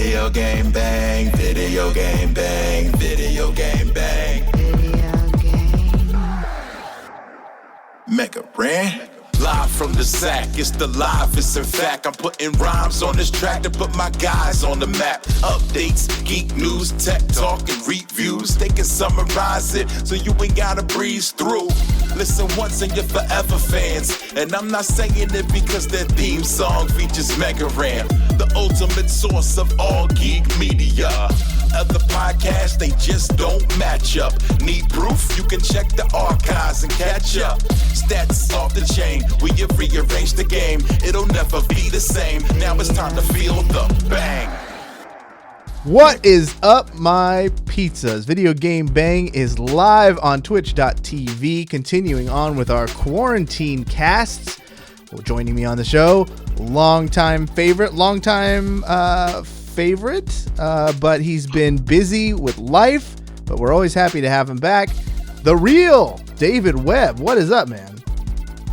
Video game bang, video game bang, video game bang. Video game. Mega Brand. Live from the sack, it's the livest. In fact, I'm putting rhymes on this track to put my guys on the map. Updates, geek news, tech talk, and reviews. They can summarize it so you ain't gotta breeze through. Listen once and you're forever fans. And I'm not saying it because their theme song features Mega Ram, the ultimate source of all geek media. Other podcasts, they just don't match up. Need proof? You can check the archives and catch up. Stats off the chain, we have rearranged the game. It'll never be the same. Now it's time to feel the bang. What is up, my pizzas? Video Game Bang is live on twitch.tv. Continuing on with our quarantine casts. Well, joining me on the show, longtime favorite, but he's been busy with life, but we're always happy to have him back. The real David Webb. What is up, man?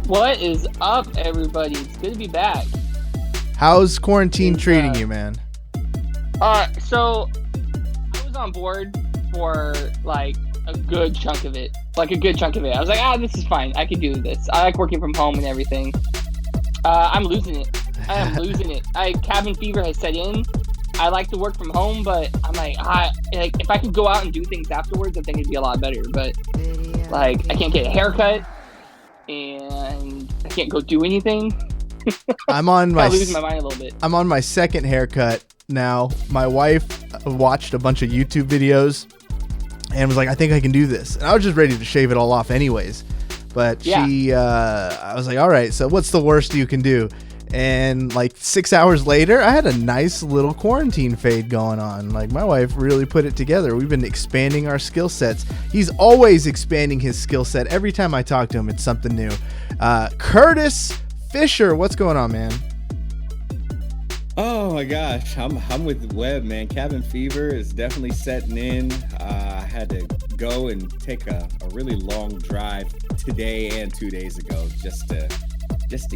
What is up, everybody? It's good to be back. How's quarantine treating you, man? So I was on board for like a good chunk of it. I was like, this is fine. I can do this. I like working from home and everything. I'm losing it. I am losing it. Cabin fever has set in. I like to work from home, but I'm like if I could go out and do things afterwards, I think it'd be a lot better. But I can't get a haircut, and I can't go do anything. I'm losing my mind a little bit. I'm on my second haircut now. My wife watched a bunch of YouTube videos and was like, I think I can do this. And I was just ready to shave it all off anyways. But I was like, all right, so what's the worst you can do? And like 6 hours later, I had a nice little quarantine fade going on. Like, my wife really put it together. We've been expanding our skill sets. He's always expanding his skill set. Every time I talk to him, it's something new. Curtis Fisher, what's going on, man? Oh my gosh, I'm with Webb, man. Cabin fever is definitely setting in. I had to go and take a really long drive today and 2 days ago just to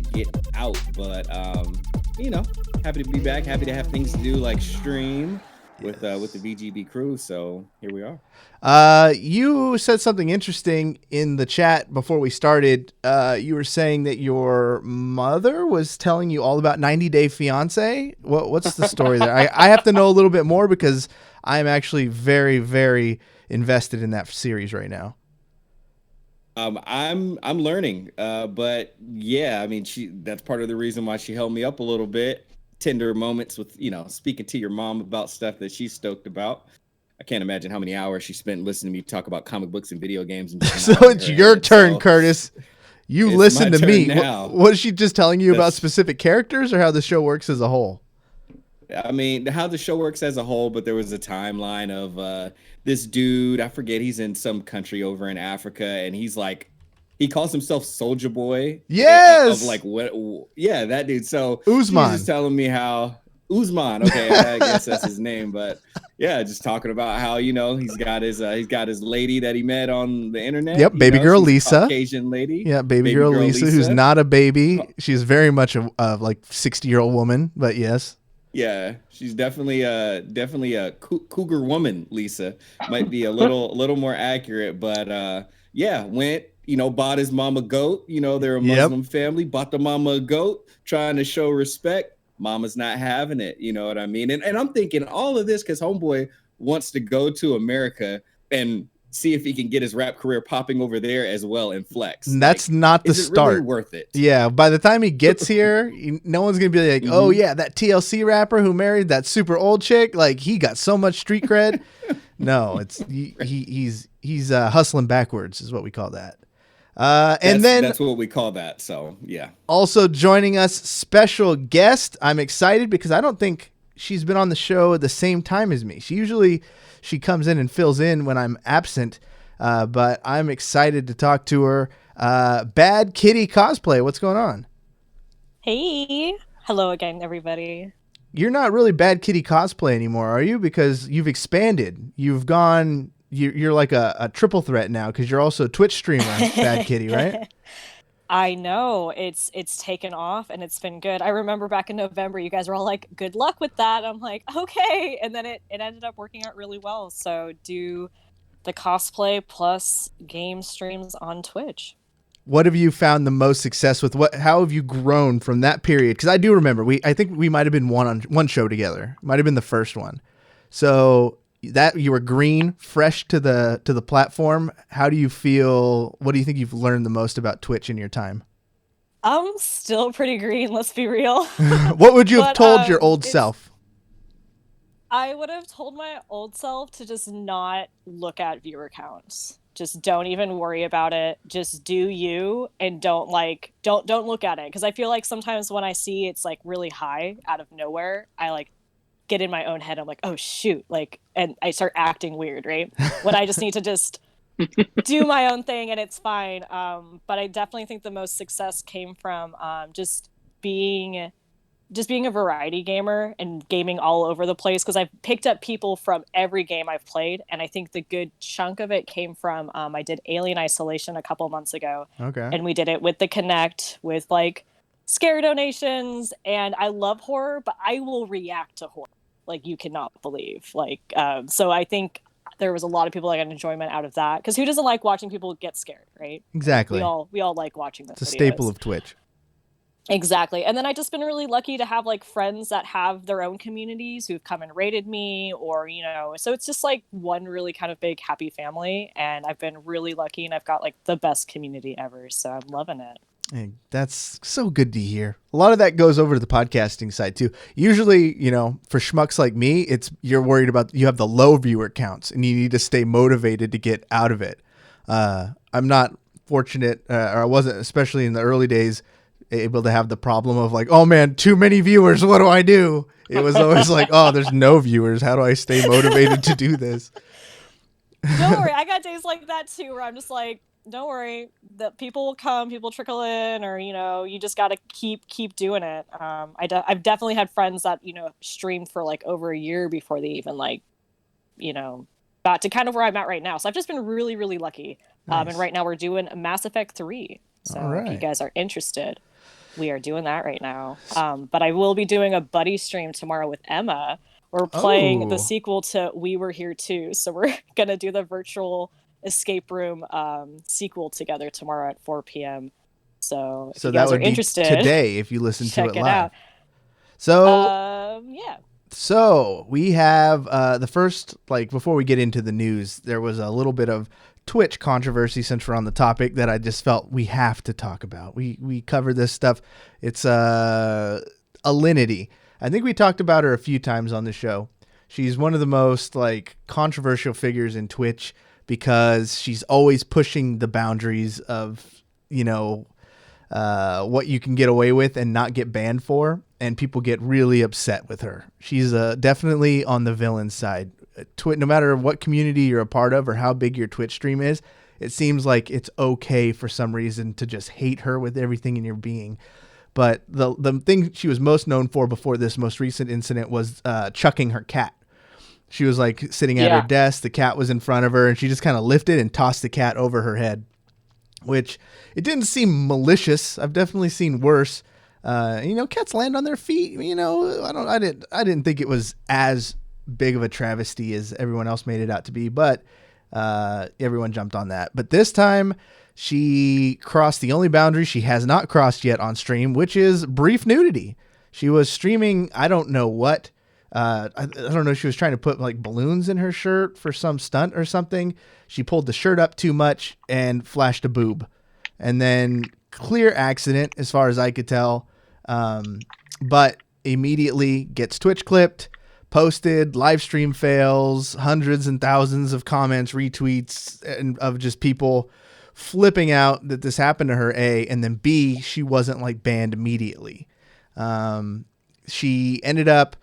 get out. But happy to be back. Happy to have things to do like stream with the VGB crew. So here we are. You said something interesting in the chat before we started. You were saying that your mother was telling you all about 90 Day Fiance. What's the story there? I have to know a little bit more because I'm actually very, very invested in that series right now. I'm learning, but yeah, I mean, that's part of the reason why she held me up a little bit. Tender moments with, speaking to your mom about stuff that she's stoked about. I can't imagine how many hours she spent listening to me talk about comic books and video games. And so it's your turn, Curtis. You listen to me. What is she just telling you about specific characters or how the show works as a whole? I mean, how the show works as a whole, but there was a timeline of this dude. I forget, he's in some country over in Africa, and he's like, he calls himself Soldier Boy. Yes. Of like what? Yeah, that dude. So Usman. He's just telling me how Usman. Okay, I guess that's his name. But yeah, just talking about how he's got his lady that he met on the internet. Yep, baby girl Lisa, Caucasian lady. Yeah, baby girl Lisa, who's not a baby. She's very much a like 60-year-old woman. But yes. Yeah, she's definitely a cougar woman. Lisa might be a little more accurate, but yeah, went. Bought his mama a goat. They're a Muslim family. Bought the mama a goat, trying to show respect. Mama's not having it. You know what I mean? And I'm thinking all of this because homeboy wants to go to America and see if he can get his rap career popping over there as well and flex. And that's not the start. Really worth it? Yeah. By the time he gets here, no one's gonna be like, "Oh yeah, that TLC rapper who married that super old chick, like he got so much street cred." No, it's he's hustling backwards is what we call that. And then that's what we call that. So yeah. Also joining us, special guest. I'm excited because I don't think she's been on the show at the same time as me. She comes in and fills in when I'm absent. But I'm excited to talk to her. Bad Kitty Cosplay. What's going on? Hey. Hello again, everybody. You're not really Bad Kitty Cosplay anymore, are you? Because you've expanded. You've gone... You're like a triple threat now because you're also a Twitch streamer, Bad Kitty, right? I know it's taken off and it's been good. I remember back in November, you guys were all like, "Good luck with that." I'm like, "Okay," and then it ended up working out really well. So do the cosplay plus game streams on Twitch. What have you found the most success with? How have you grown from that period? Because I do remember I think we might have been one show together. Might have been the first one. So that you were green, fresh to the platform. How do you feel? What do you think you've learned the most about Twitch in your time? I'm still pretty green, let's be real. What would you have told your old self? I would have told my old self to just not look at viewer counts. Just don't even worry about it. Just do you, and don't look at it, because I feel like sometimes when I see it's like really high out of nowhere, I like get in my own head. I'm like, oh shoot, like, and I start acting weird, right? When I just need to just do my own thing and it's fine. But I definitely think the most success came from just being a variety gamer and gaming all over the place, because I've picked up people from every game I've played, and I think the good chunk of it came from I did Alien Isolation a couple months ago. Okay. And we did it with the Connect, with like scare donations, and I love horror, but I will react to horror like you cannot believe. Like so I think there was a lot of people that got enjoyment out of that, because who doesn't like watching people get scared, right? Exactly. We all like watching those. It's a videos. staple of Twitch. Exactly. And then I just been really lucky to have like friends that have their own communities who've come and raided me, or, you know, so it's just like one really kind of big happy family, and I've been really lucky, and I've got like the best community ever. So I'm loving it. Hey, that's so good to hear. A lot of that goes over to the podcasting side too. Usually, you know, for schmucks like me, you're worried about, you have the low viewer counts and you need to stay motivated to get out of it. I'm not fortunate, or I wasn't, especially in the early days, able to have the problem of like, oh man, too many viewers. What do I do? It was always like, oh, there's no viewers. How do I stay motivated to do this? Don't worry. I got days like that too, where I'm just like, don't worry, the people will come, people trickle in, or, you know, you just got to keep doing it. I've definitely had friends that, you know, streamed for like over a year before they even like, you know, got to kind of where I'm at right now. So I've just been really, really lucky. Nice. And right now we're doing Mass Effect 3. So if you guys are interested, we are doing that right now. But I will be doing a buddy stream tomorrow with Emma. We're playing the sequel to We Were Here Too. So we're going to do the virtual escape room sequel together tomorrow at 4 p.m. So if you guys are interested, today if you listen to it live. Out. So yeah. So we have the first, like, before we get into the news, there was a little bit of Twitch controversy, since we're on the topic, that I just felt we have to talk about. We cover this stuff. It's Alinity. I think we talked about her a few times on the show. She's one of the most like controversial figures in Twitch, because she's always pushing the boundaries of, you know, what you can get away with and not get banned for, and people get really upset with her. She's definitely on the villain side. No matter what community you're a part of or how big your Twitch stream is, it seems like it's okay for some reason to just hate her with everything in your being. But the thing she was most known for before this most recent incident was chucking her cat. She was like sitting at her desk, the cat was in front of her, and she just kind of lifted and tossed the cat over her head, which it didn't seem malicious. I've definitely seen worse. You know, cats land on their feet. You know, I didn't think it was as big of a travesty as everyone else made it out to be, but everyone jumped on that. But this time she crossed the only boundary she has not crossed yet on stream, which is brief nudity. She was streaming, I don't know what, I don't know, she was trying to put like balloons in her shirt for some stunt or something. She pulled the shirt up too much and flashed a boob, and then clear accident as far as I could tell, but immediately gets Twitch clipped, posted, live stream fails, hundreds and thousands of comments, retweets, and of just people flipping out that this happened to her, A, and then B, she wasn't like banned immediately. She ended up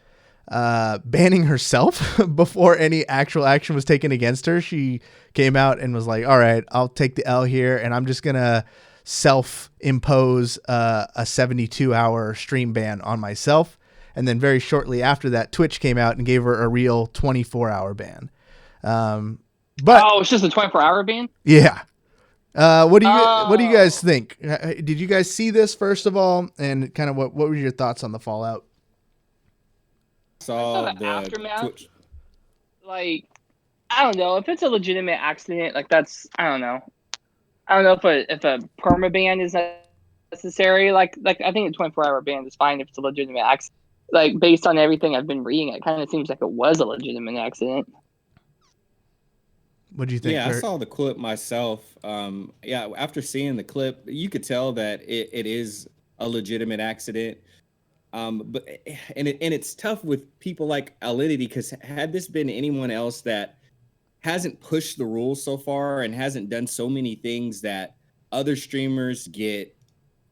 banning herself before any actual action was taken against her. She came out and was like, all right, I'll take the L here, and I'm just going to self-impose a 72-hour stream ban on myself. And then very shortly after that, Twitch came out and gave her a real 24-hour ban. But it's just a 24-hour ban? Yeah. What do you guys think? Did you guys see this first of all, and kind of what were your thoughts on the fallout? Saw the aftermath. Twitch. Like, I don't know if it's a legitimate accident. Like, that's, I don't know. I don't know if a permaban is necessary. Like I think a 24-hour ban is fine if it's a legitimate accident. Like, based on everything I've been reading, it kind of seems like it was a legitimate accident. What do you think? Yeah, Kurt? I saw the clip myself. Yeah, after seeing the clip, you could tell that it is a legitimate accident. But it's tough with people like Alinity, because had this been anyone else that hasn't pushed the rules so far and hasn't done so many things that other streamers get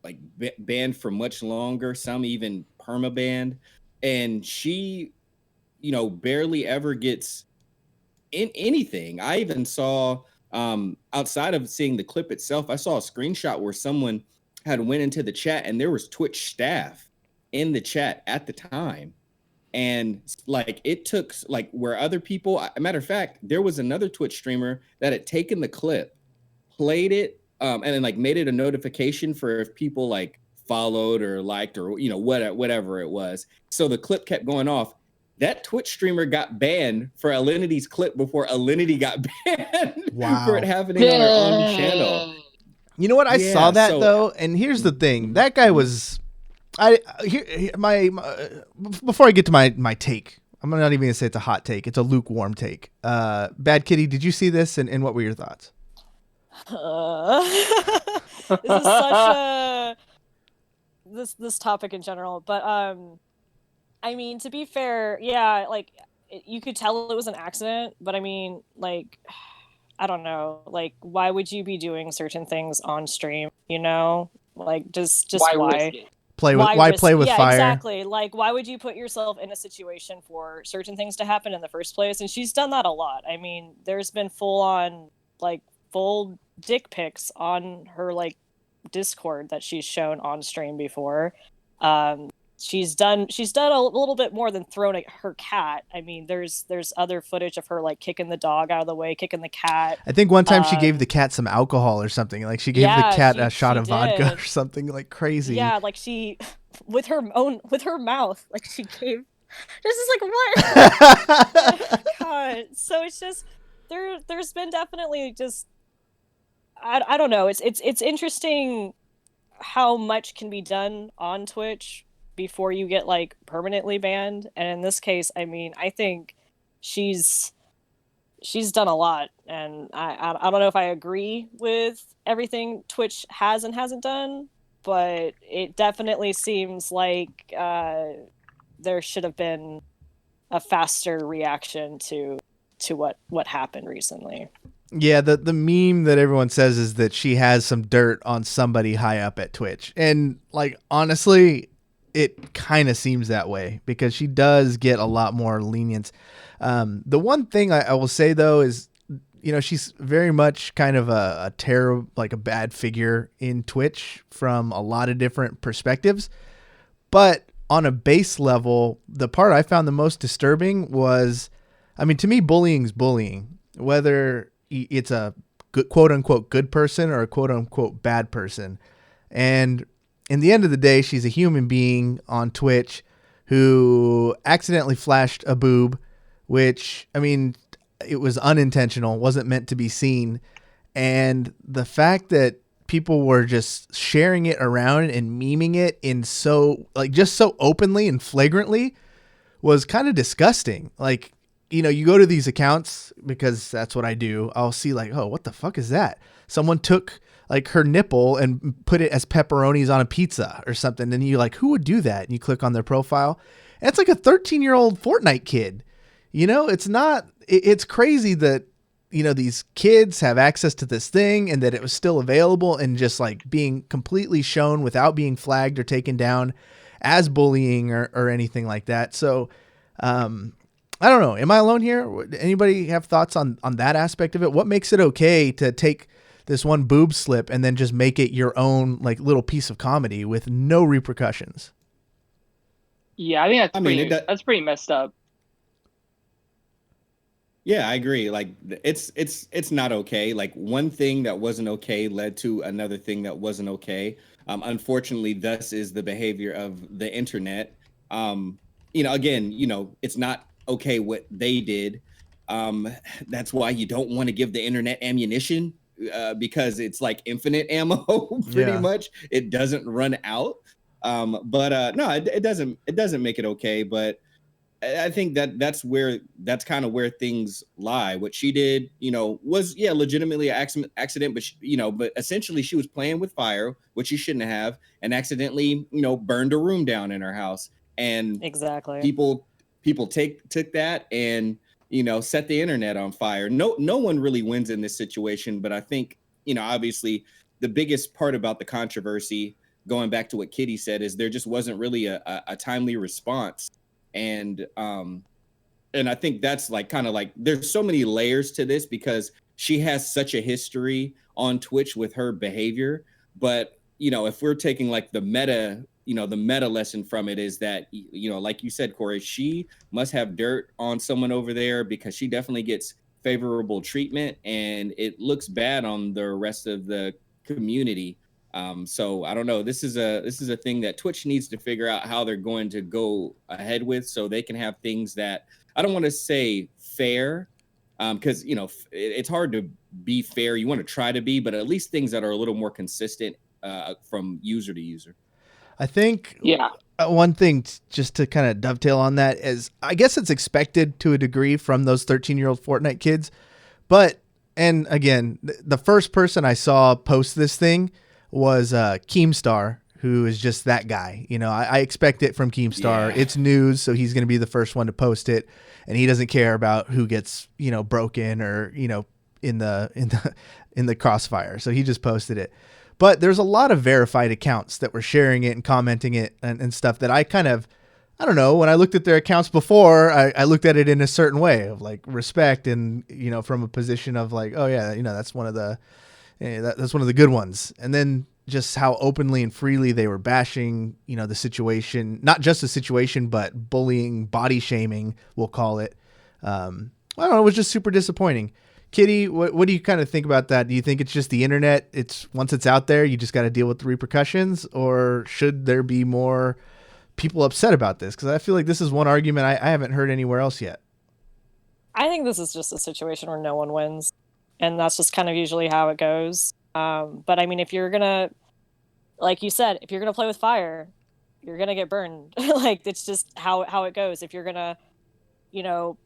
like banned for much longer, some even perma-banned, and she, barely ever gets in anything. I even saw, outside of seeing the clip itself, I saw a screenshot where someone had went into the chat and there was Twitch staff in the chat at the time. And like, it took like where other people, a matter of fact, there was another Twitch streamer that had taken the clip, played it, and then like made it a notification for if people like followed or liked or, whatever it was. So the clip kept going off. That Twitch streamer got banned for Alinity's clip before Alinity got banned for it happening on her own channel. You know what? I saw that though, and here's the thing: that guy was. Before I get to my take, I'm not even gonna say it's a hot take. It's a lukewarm take. Bad Kitty, did you see this, and what were your thoughts? This is such a this topic in general, but I mean, to be fair, yeah, like you could tell it was an accident, but I mean, like, I don't know, like, why would you be doing certain things on stream? Like, just why? Why play with fire? Exactly. Like, why would you put yourself in a situation for certain things to happen in the first place? And she's done that a lot. I mean, there's been full dick pics on her like Discord that she's shown on stream before. She's done a little bit more than throwing her cat. I mean, there's other footage of her like kicking the dog out of the way, kicking the cat. I think one time she gave the cat some alcohol or something. Like she gave the cat a shot of vodka or something like crazy. Yeah, like she with her mouth, like she gave. This is like what? God. So it's just there's been definitely just I don't know. It's interesting how much can be done on Twitch before you get like permanently banned, and in this case, I mean, I think she's done a lot, and I don't know if I agree with everything Twitch has and hasn't done, but it definitely seems like there should have been a faster reaction to what happened recently. Yeah, the meme that everyone says is that she has some dirt on somebody high up at Twitch, and like honestly, it kind of seems that way because she does get a lot more lenience. The one thing I will say though is, she's very much kind of a terror, like a bad figure in Twitch from a lot of different perspectives. But on a base level, the part I found the most disturbing was, I mean, to me, bullying's bullying, whether it's a good, quote unquote good person or a quote unquote bad person. And in the end of the day, she's a human being on Twitch who accidentally flashed a boob, which, I mean, it was unintentional, wasn't meant to be seen. And the fact that people were just sharing it around and memeing it in so openly and flagrantly was kind of disgusting. Like, you go to these accounts, because that's what I do. I'll see like, oh, what the fuck is that? Someone took like her nipple and put it as pepperonis on a pizza or something. And you like, who would do that? And you click on their profile. And it's like a 13-year-old Fortnite kid. It's crazy that, these kids have access to this thing and that it was still available and just like being completely shown without being flagged or taken down as bullying or anything like that. So, I don't know. Am I alone here? Anybody have thoughts on that aspect of it? What makes it okay to take this one boob slip and then just make it your own like little piece of comedy with no repercussions? Yeah, I think that's pretty messed up. Yeah, I agree. Like it's not okay. Like one thing that wasn't okay led to another thing that wasn't okay. Unfortunately, thus is the behavior of the internet. Um, again, it's not okay what they did. Um, that's why you don't want to give the internet ammunition, because it's like infinite ammo, pretty Yeah. much. It doesn't run out. But no, it doesn't make it okay. But I think that's kind of where things lie. What she did, was legitimately an accident, but but essentially she was playing with fire, which she shouldn't have, and accidentally, burned a room down in her house. And Exactly. people took that and set the internet on fire. No one really wins in this situation, but I think obviously the biggest part about the controversy, going back to what Kitty said, is there just wasn't really a timely response. And I think that's like kind of like there's so many layers to this because she has such a history on Twitch with her behavior. But if we're taking like the meta lesson from it is that like you said, Corey, she must have dirt on someone over there because she definitely gets favorable treatment and it looks bad on the rest of the community. So I don't know. This is a thing that Twitch needs to figure out how they're going to go ahead with, so they can have things that I don't want to say fair, because it's hard to be fair. You want to try to be, but at least things that are a little more consistent from user to user. I think one thing just to kind of dovetail on that is I guess it's expected to a degree from those 13-year-old Fortnite kids, and again, the first person I saw post this thing was Keemstar, who is just that guy. I expect it from Keemstar. Yeah. It's news, so he's going to be the first one to post it, and he doesn't care about who gets broken or in the crossfire. So he just posted it. But there's a lot of verified accounts that were sharing it and commenting it and stuff that I don't know. When I looked at their accounts before, I looked at it in a certain way of like respect and from a position of like, oh yeah, that's one of the. That's one of the good ones. And then just how openly and freely they were bashing, the situation, not just the situation, but bullying, body shaming, we'll call it. I don't know. It was just super disappointing. Kitty, what do you kind of think about that? Do you think it's just the internet? Once it's out there, you just got to deal with the repercussions, or should there be more people upset about this? Because I feel like this is one argument I haven't heard anywhere else yet. I think this is just a situation where no one wins. And that's just kind of usually how it goes. But I mean, if you're going to, like you said, if you're going to play with fire, you're going to get burned. Like, it's just how it goes. If you're going to,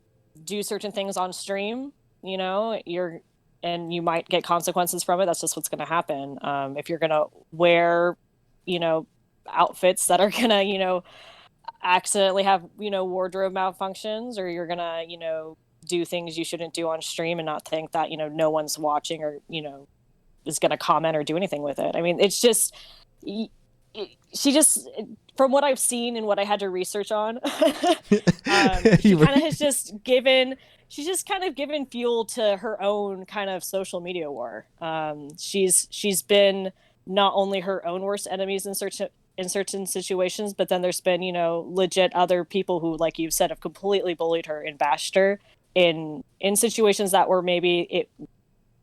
do certain things on stream, and you might get consequences from it. That's just what's going to happen. If you're going to wear, outfits that are going to, accidentally have, wardrobe malfunctions, or you're going to, do things you shouldn't do on stream and not think that no one's watching or is going to comment or do anything with it. I mean, it's just she just, from what I've seen and what I had to research on, she's just kind of given fuel to her own kind of social media war. She's been not only her own worst enemies in certain situations, but then there's been legit other people who, like you've said, have completely bullied her and bashed her in situations that were maybe it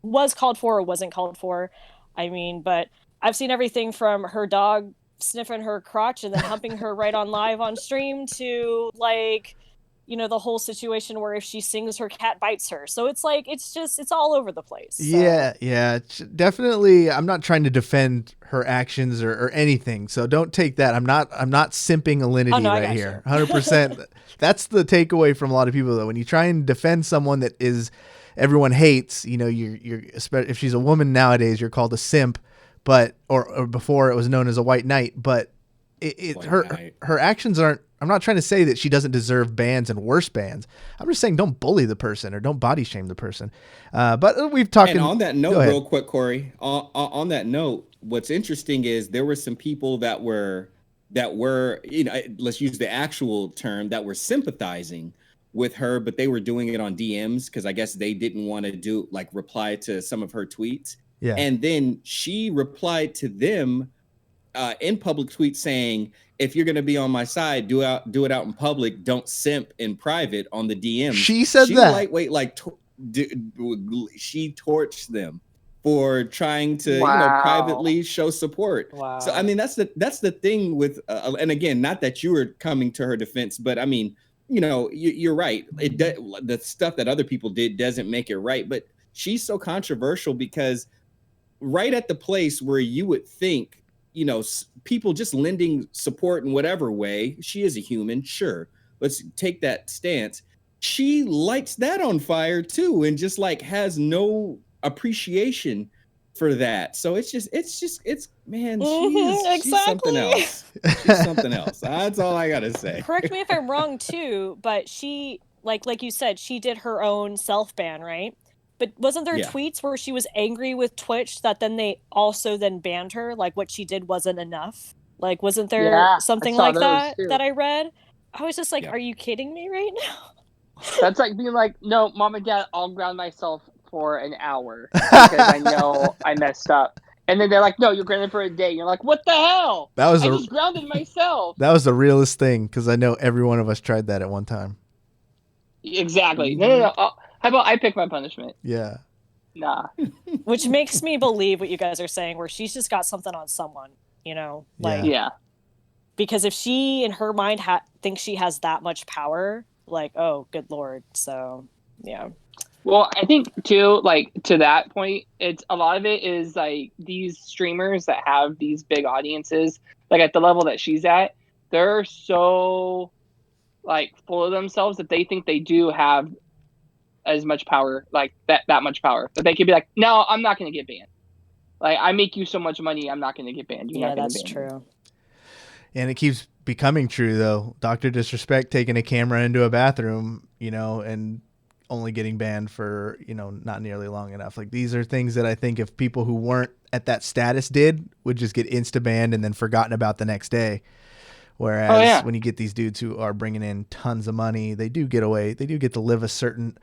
was called for or wasn't called for. I mean, but I've seen everything from her dog sniffing her crotch and then humping her right on live on stream to like, the whole situation where if she sings, her cat bites her. So it's like, it's all over the place. So. Yeah, definitely. I'm not trying to defend her actions or anything. So don't take that. I'm not simping alinity right here. 100%. That's the takeaway from a lot of people though. When you try and defend someone that is everyone hates, you're if she's a woman nowadays, you're called a simp, but, or before it was known as a white knight, but her actions aren't, I'm not trying to say that she doesn't deserve bans and worse bans. I'm just saying don't bully the person or don't body shame the person. But we've talked. And on that note, real quick, Corey, on that note, what's interesting is there were some people that were, let's use the actual term, that were sympathizing with her, but they were doing it on DMs because I guess they didn't want to reply to some of her tweets. Yeah. And then she replied to them in public tweets saying, if you're going to be on my side, do it out in public. Don't simp in private on the DM. She said that. Lightweight, she torched them for trying to, privately show support. Wow. So, I mean, that's the thing with, and again, not that you were coming to her defense, but I mean, you're right. The stuff that other people did doesn't make it right, but she's so controversial because right at the place where you would think, people just lending support in whatever way, she is a human, sure, let's take that stance. She lights that on fire too, and just like has no appreciation for that. So it's man, she's something else. She's something else. That's all I gotta say. Correct me if I'm wrong too, but she, like you said, she did her own self-ban, right? But wasn't there tweets where she was angry with Twitch that then they also then banned her? Like what she did wasn't enough? Like wasn't there something like that too, that I read? I was just like, are you kidding me right now? That's like being like, no, mom and dad, I'll ground myself for an hour because I know I messed up. And then they're like, no, you're grounded for a day. You're like, what the hell? I just grounded myself. That was the realest thing because I know every one of us tried that at one time. Exactly. No. How about I pick my punishment? Yeah. Nah. Which makes me believe what you guys are saying, where she's just got something on someone, Yeah. Because if she, in her mind, thinks she has that much power, like, oh, good Lord. So, yeah. Well, I think too, like to that point, it's a lot of it is like these streamers that have these big audiences, like at the level that she's at, they're so like full of themselves that they think they do have as much power, like that much power, that they could be like, no, I'm not going to get banned. Like I make you so much money, I'm not going to get banned. You're not that's ban true. me. And it keeps becoming true though. Dr. Disrespect taking a camera into a bathroom, and only getting banned for, not nearly long enough. Like these are things that I think if people who weren't at that status did would just get insta banned and then forgotten about the next day. Whereas when you get these dudes who are bringing in tons of money, they do get away. They do get to live a certain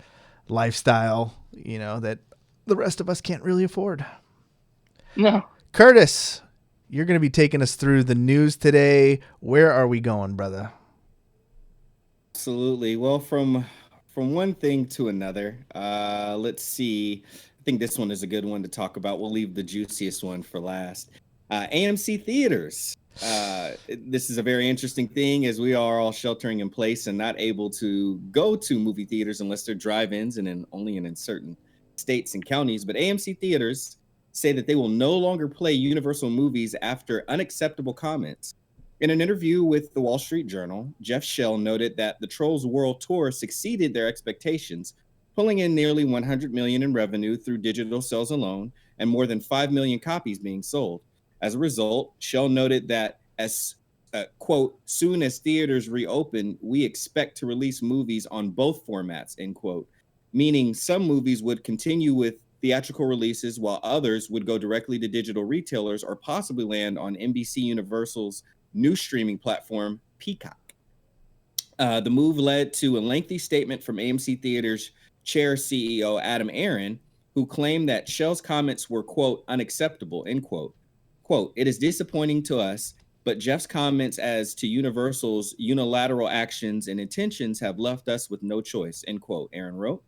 lifestyle, that the rest of us can't really afford. No. Curtis, you're going to be taking us through the news today. Where are we going, brother? Absolutely. Well, from one thing to another, let's see. I think this one is a good one to talk about. We'll leave the juiciest one for last. AMC theaters. This is a very interesting thing as we are all sheltering in place and not able to go to movie theaters unless they're drive-ins and only in certain states and counties. But AMC theaters say that they will no longer play Universal movies after unacceptable comments. In an interview with the Wall Street Journal, Jeff Shell noted that the Trolls World Tour succeeded their expectations, pulling in nearly $100 million in revenue through digital sales alone and more than 5 million copies being sold. As a result, Shell noted that as, quote, soon as theaters reopen, we expect to release movies on both formats, end quote, meaning some movies would continue with theatrical releases while others would go directly to digital retailers or possibly land on NBC Universal's new streaming platform, Peacock. The move led to a lengthy statement from AMC Theaters chair CEO Adam Aron, who claimed that Shell's comments were, quote, unacceptable, end quote. Quote, it is disappointing to us, but Jeff's comments as to Universal's unilateral actions and intentions have left us with no choice, end quote, Aron wrote.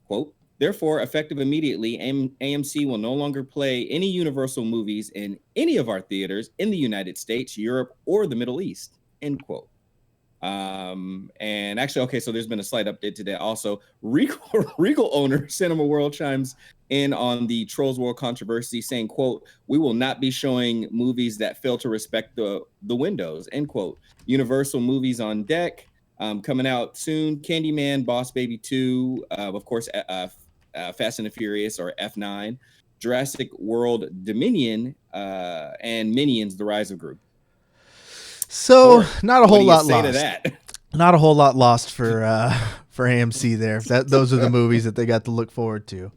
Quote, therefore, effective immediately, AMC will no longer play any Universal movies in any of our theaters in the United States, Europe, or the Middle East, end quote. And actually, okay, so there's been a slight update to that. Also, Regal owner Cinema World chimes in on the Trolls World controversy, saying, quote, we will not be showing movies that fail to respect the windows, end quote. Universal movies on deck, coming out soon. Candyman, Boss Baby 2, of course, Fast and the Furious, or F9, Jurassic World Dominion, and Minions: The Rise of Gru. So not a whole lot lost. To that? Not a whole lot lost for AMC there. Those are the movies that they got to look forward to.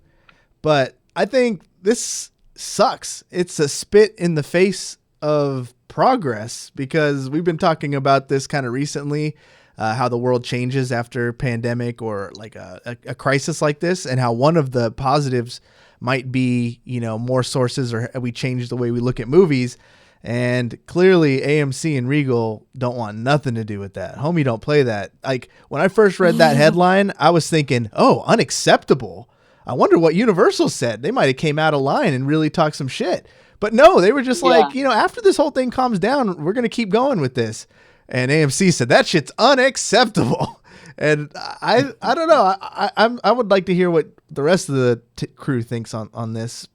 But I think this sucks. It's a spit in the face of progress because we've been talking about this kind of recently, how the world changes after pandemic or like a crisis like this, and how one of the positives might be, more sources, or we change the way we look at movies. And clearly AMC and Regal don't want nothing to do with that. Homie don't play that. Like when I first read that headline, I was thinking, oh, unacceptable. I wonder what Universal said. They might have came out of line and really talked some shit. But no, they were just like, after this whole thing calms down, we're going to keep going with this. And AMC said that shit's unacceptable. And I don't know. I would like to hear what the rest of the crew thinks on this.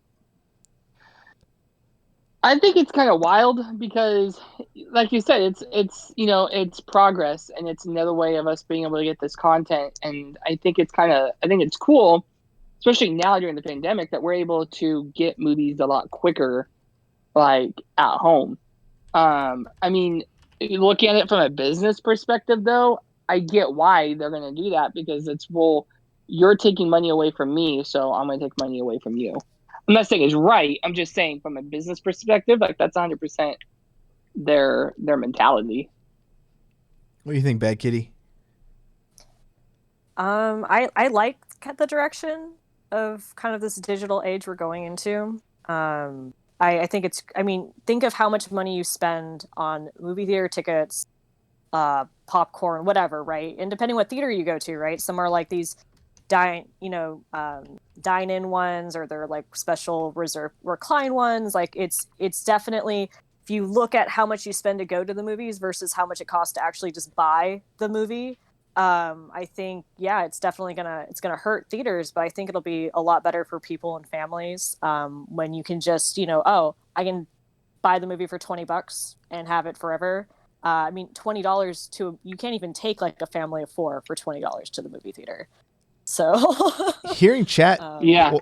I think it's kind of wild because, like you said, it's progress, and it's another way of us being able to get this content. And I think it's cool, especially now during the pandemic, that we're able to get movies a lot quicker, like at home. I mean, looking at it from a business perspective, though, I get why they're going to do that, because you're taking money away from me, so I'm going to take money away from you. I'm not saying it's right. I'm just saying from a business perspective, like that's 100% their mentality. What do you think, Bad Kitty? I like the direction of kind of this digital age we're going into. I think think of how much money you spend on movie theater tickets, popcorn, whatever, right? And depending what theater you go to, right? Some are like these dine-in ones, or they're like special reserve recline ones. Like it's definitely, if you look at how much you spend to go to the movies versus how much it costs to actually just buy the movie, I think it's definitely gonna hurt theaters, but I think it'll be a lot better for people and families when you can just I can buy the movie for $20 and have it forever. I mean, $20 you can't even take like a family of 4 for $20 to the movie theater. So hearing chat,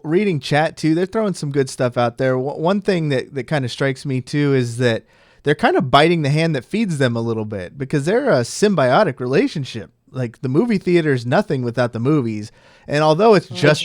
reading chat too, they're throwing some good stuff out there. One thing that kind of strikes me too is that they're kind of biting the hand that feeds them a little bit, because they're a symbiotic relationship. Like the movie theater is nothing without the movies. And although it's just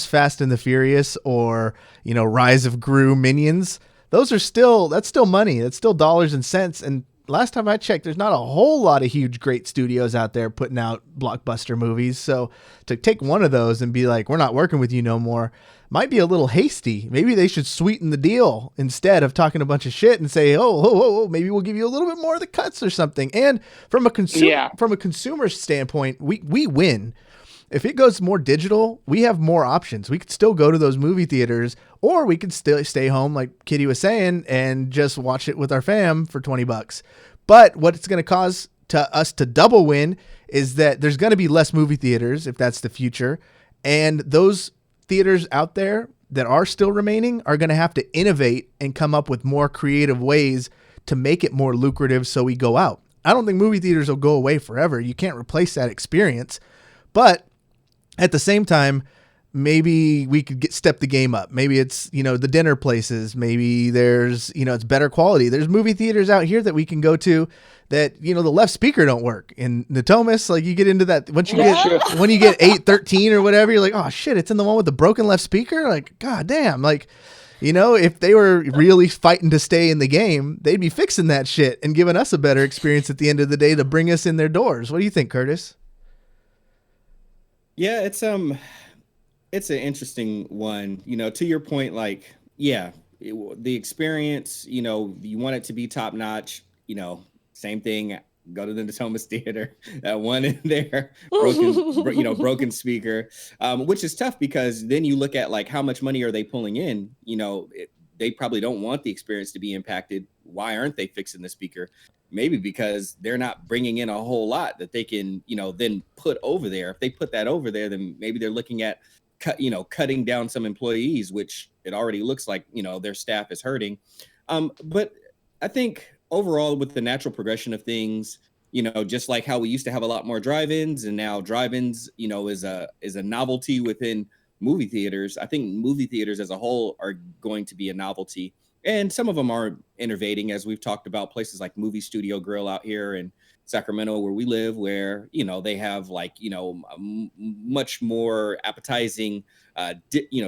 Fast and the Furious or, Rise of Gru, Minions, that's still money. That's still dollars and cents. And last time I checked, there's not a whole lot of huge, great studios out there putting out blockbuster movies. So to take one of those and be like, we're not working with you no more, might be a little hasty. Maybe they should sweeten the deal instead of talking a bunch of shit and say, oh, maybe we'll give you a little bit more of the cuts or something. And from a consumer standpoint, we win. If it goes more digital, we have more options. We could still go to those movie theaters, or we could still stay home, like Kitty was saying, and just watch it with our fam for $20. But what it's going to cause to us to double win is that there's going to be less movie theaters, if that's the future. And those theaters out there that are still remaining are going to have to innovate and come up with more creative ways to make it more lucrative so we go out. I don't think movie theaters will go away forever. You can't replace that experience. But at the same time, maybe we could step the game up. Maybe it's, the dinner places. Maybe there's, it's better quality. There's movie theaters out here that we can go to that, the left speaker don't work. In Natomas, like you get into that, when you get 813 or whatever, you're like, oh shit, it's in the one with the broken left speaker. Like, God damn. Like, if they were really fighting to stay in the game, they'd be fixing that shit and giving us a better experience at the end of the day to bring us in their doors. What do you think, Curtis? Yeah, it's an interesting one, to your point, like, the experience, you want it to be top notch, same thing, go to the Thomas Theater, that one in there, broken speaker, which is tough because then you look at like, how much money are they pulling in? They probably don't want the experience to be impacted. Why aren't they fixing the speaker? Maybe because they're not bringing in a whole lot that they can, then put over there. If they put that over there, then maybe they're looking at cutting down some employees, which it already looks like, their staff is hurting. But I think overall, with the natural progression of things, just like how we used to have a lot more drive-ins, and now drive-ins, is a novelty within movie theaters. I think movie theaters as a whole are going to be a novelty. And some of them are innovating, as we've talked about, places like Movie Studio Grill out here in Sacramento, where we live, where, they have like, much more appetizing,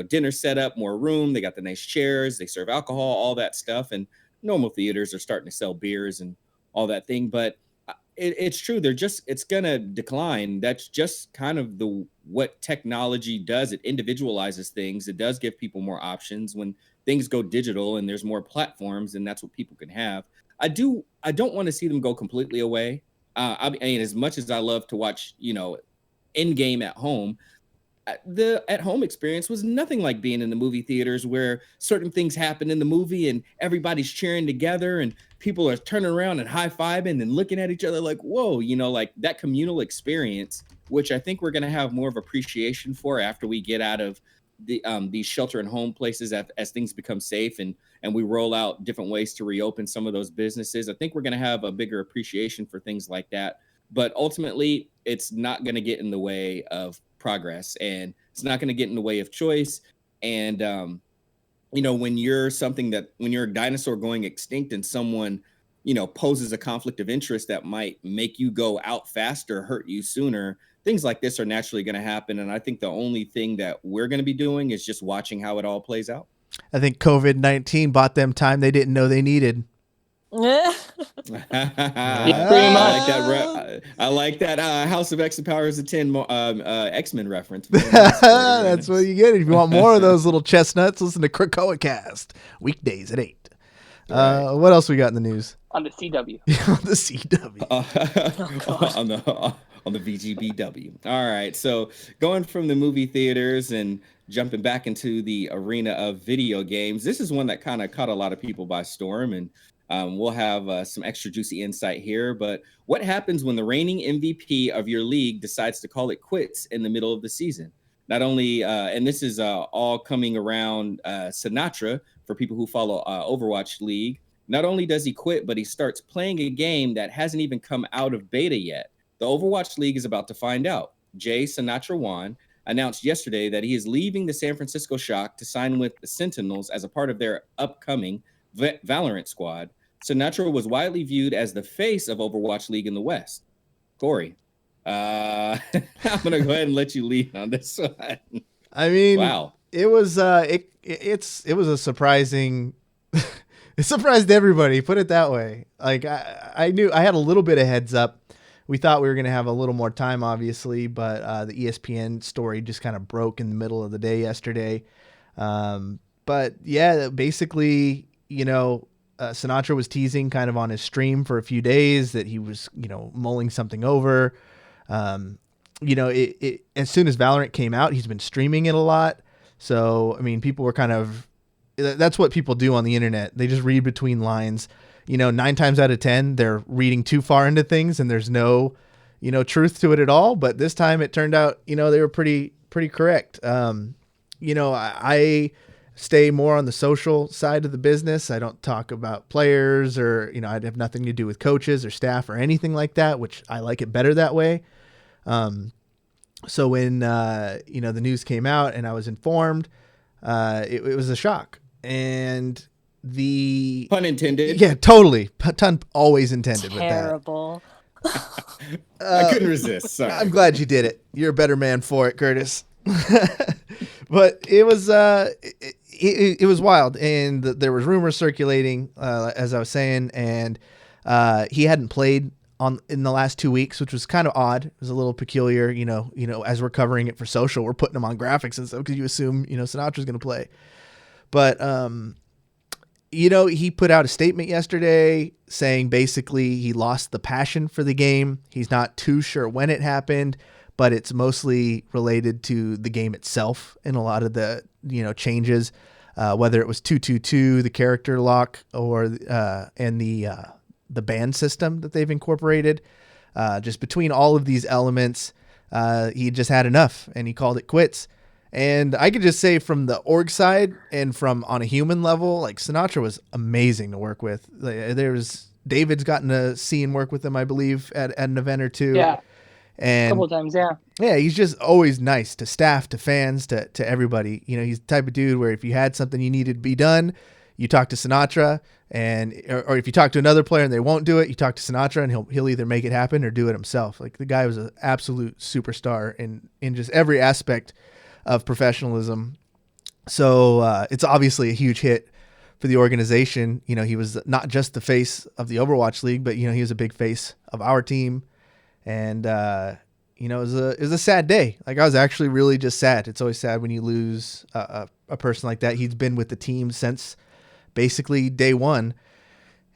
dinner setup, more room. They got the nice chairs, they serve alcohol, all that stuff. And normal theaters are starting to sell beers and all that thing. But it's true. It's gonna decline. That's just kind of what technology does. It individualizes things. It does give people more options when things go digital and there's more platforms, and that's what people can have. I don't want to see them go completely away. I mean, as much as I love to watch, in game at home, the at home experience was nothing like being in the movie theaters where certain things happen in the movie and everybody's cheering together and people are turning around and high-fiving and looking at each other like, whoa, like that communal experience, which I think we're going to have more of appreciation for after we get out of these shelter and home places as things become safe and we roll out different ways to reopen some of those businesses. I think we're going to have a bigger appreciation for things like that. But ultimately, it's not going to get in the way of progress, and it's not going to get in the way of choice. And when you're a dinosaur going extinct and someone poses a conflict of interest that might make you go out faster, hurt you sooner, things like this are naturally going to happen. And I think the only thing that we're going to be doing is just watching how it all plays out. I think COVID-19 bought them time they didn't know they needed. Yeah, pretty much. I like that House of X and Powers of 10 X-Men reference. That's what you get. If you want more of those little chestnuts, listen to Krakoa Cast weekdays at 8. Right. What else we got in the news? On the CW. On the CW. On the VGBW. All right. So going from the movie theaters and jumping back into the arena of video games, this is one that kind of caught a lot of people by storm, and we'll have some extra juicy insight here. But what happens when the reigning MVP of your league decides to call it quits in the middle of the season? Not only, and this is all coming around Sinatraa for people who follow Overwatch League. Not only does he quit, but he starts playing a game that hasn't even come out of beta yet. The Overwatch League is about to find out. Jay Sinatraa Wan announced yesterday that he is leaving the San Francisco Shock to sign with the Sentinels as a part of their upcoming Valorant squad. Sinatraa was widely viewed as the face of Overwatch League in the West. Corey, I'm gonna go ahead and let you lead on this one. I mean, wow, it was it was a surprising. It surprised everybody. Put it that way. Like I knew I had a little bit of heads up. We thought we were gonna have a little more time, obviously, but the ESPN story just kind of broke in the middle of the day yesterday. But yeah, basically, Sinatraa was teasing kind of on his stream for a few days that he was, mulling something over. As soon as Valorant came out, he's been streaming it a lot. So, I mean, people were that's what people do on the internet. They just read between lines. 9 times out of 10, they're reading too far into things and there's no, truth to it at all. But this time it turned out, they were pretty correct. I stay more on the social side of the business. I don't talk about players or, I'd have nothing to do with coaches or staff or anything like that, which I like it better that way. So when, the news came out and I was informed, it was a shock. And the pun intended. Yeah, totally. Pun always intended. Terrible. With that. I couldn't resist. Sorry. I'm glad you did it. You're a better man for it, Curtis. But it was it was wild, and there was rumors circulating, as I was saying, and he hadn't played in the last 2 weeks, which was kind of odd. It was a little peculiar, as we're covering it for social, we're putting him on graphics and stuff because you assume Sinatra's going to play. But he put out a statement yesterday saying basically he lost the passion for the game. He's not too sure when it happened, but it's mostly related to the game itself and a lot of the, changes, whether it was 222, the character lock, or and the ban system that they've incorporated. Just between all of these elements, he just had enough and he called it quits. And I could just say from the org side and from on a human level, like Sinatraa was amazing to work with. David's gotten to see and work with him, I believe, at an event or two. Yeah. And a couple times, yeah. Yeah, he's just always nice to staff, to fans, to everybody. He's the type of dude where if you had something you needed to be done, you talk to Sinatraa, or if you talk to another player and they won't do it, you talk to Sinatraa and he'll either make it happen or do it himself. Like the guy was an absolute superstar in just every aspect of professionalism. So it's obviously a huge hit for the organization. You know, he was not just the face of the Overwatch League, but, you know, he was a big face of our team. And, you know, it was a sad day. Like, I was actually really just sad. It's always sad when you lose a person like that. He's been with the team since basically day one.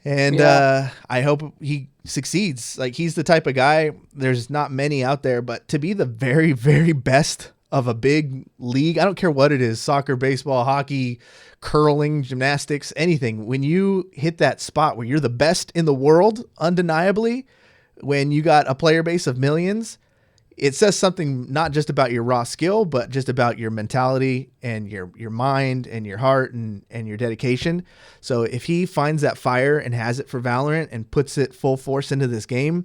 And I hope he succeeds. Like, he's the type of guy, there's not many out there, but to be the very, very best of a big league, I don't care what it is, soccer, baseball, hockey, curling, gymnastics, anything. When you hit that spot where you're the best in the world, undeniably, when you got a player base of millions, it says something not just about your raw skill, but just about your mentality and your mind and your heart and your dedication. So if he finds that fire and has it for Valorant and puts it full force into this game,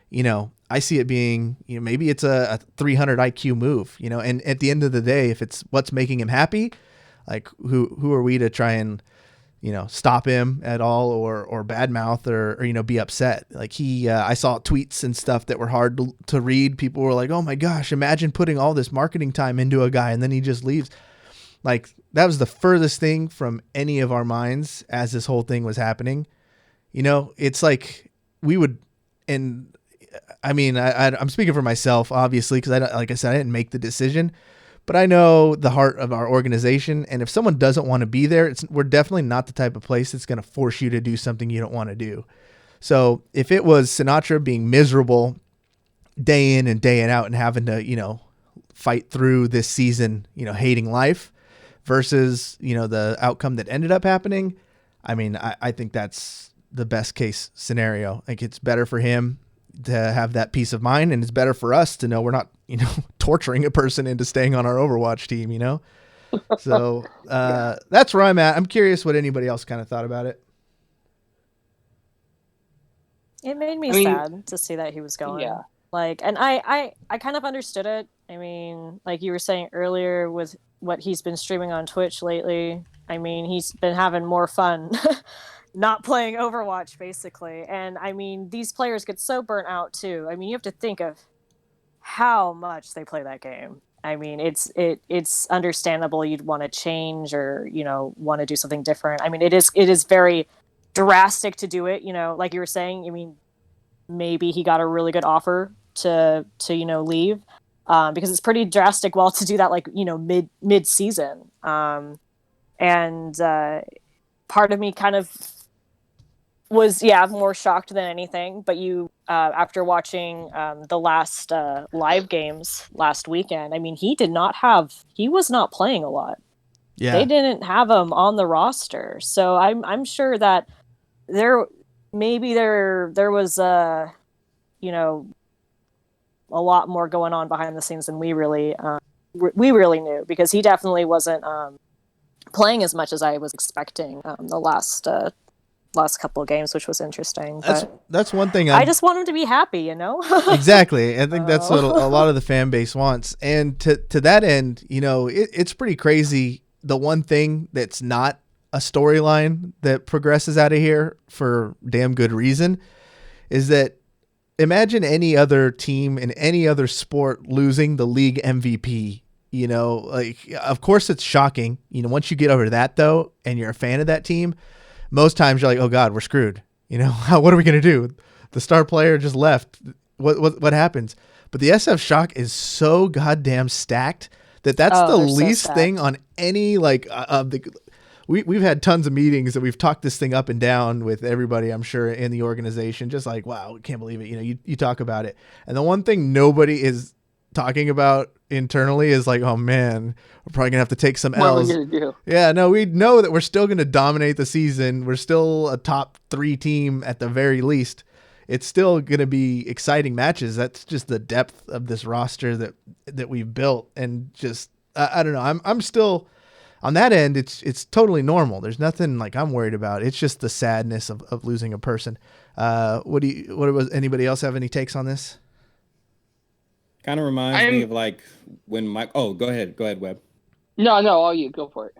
you know, I see it being, you know, maybe it's a 300 IQ move, you know, and at the end of the day, if it's what's making him happy, like who are we to try and, you know, stop him at all or badmouth or, you know, be upset. Like I saw tweets and stuff that were hard to read. People were like, oh my gosh, imagine putting all this marketing time into a guy and then he just leaves. Like, that was the furthest thing from any of our minds as this whole thing was happening. You know, it's like we would, and I mean, I'm speaking for myself, obviously, because like I said, I didn't make the decision. But I know the heart of our organization, and if someone doesn't want to be there, we're definitely not the type of place that's going to force you to do something you don't want to do. So if it was Sinatraa being miserable day in and day out and having to, you know, fight through this season, you know, hating life versus, you know, the outcome that ended up happening, I mean, I think that's the best case scenario. Like, it's better for him to have that peace of mind, and it's better for us to know we're not, you know, torturing a person into staying on our Overwatch team, you know? So that's where I'm at. I'm curious what anybody else kind of thought about it. It made me sad to see that he was going. Yeah. Like, and I kind of understood it. I mean, like you were saying earlier with what he's been streaming on Twitch lately, I mean, he's been having more fun not playing Overwatch, basically. And I mean, these players get so burnt out too. I mean, you have to think of how much they play that game. I mean, it's understandable you'd want to change or, you know, want to do something different. I mean, it is very drastic to do it, you know, like you were saying. I mean, maybe he got a really good offer to you know, leave, because it's pretty drastic, well, to do that, like, you know, mid season. And part of me kind of was more shocked than anything. But you after watching the last live games last weekend, I mean, he was not playing a lot. Yeah, they didn't have him on the roster, so I'm sure that there was you know, a lot more going on behind the scenes than we really knew, because he definitely wasn't playing as much as I was expecting the last couple of games, which was interesting. That's one thing. I just want him to be happy, you know? Exactly. I think that's what a lot of the fan base wants. And to that end, you know, it's pretty crazy. The one thing that's not a storyline that progresses out of here for damn good reason is that imagine any other team in any other sport losing the league MVP. You know, like, of course it's shocking. You know, once you get over that though, and you're a fan of that team, most times you're like, oh God, we're screwed. You know, what are we going to do? The star player just left. What happens? But the SF Shock is so goddamn stacked that's the least thing on any, like, we've had tons of meetings that we've talked this thing up and down with everybody, I'm sure, in the organization. Just like, wow, can't believe it. You know, you talk about it. And the one thing nobody is talking about internally is like, oh man, we're probably gonna have to take some L's. What are we gonna do? Yeah, no, we know that we're still gonna dominate the season. We're still a top 3 team at the very least. It's still gonna be exciting matches. That's just the depth of this roster that we've built, and just I don't know. I'm still on that end. It's totally normal. There's nothing like I'm worried about. It's just the sadness of losing a person. What was anybody else have any takes on this? Kind of reminds me of like when Mike. Oh, go ahead, Webb. No, all you go for it.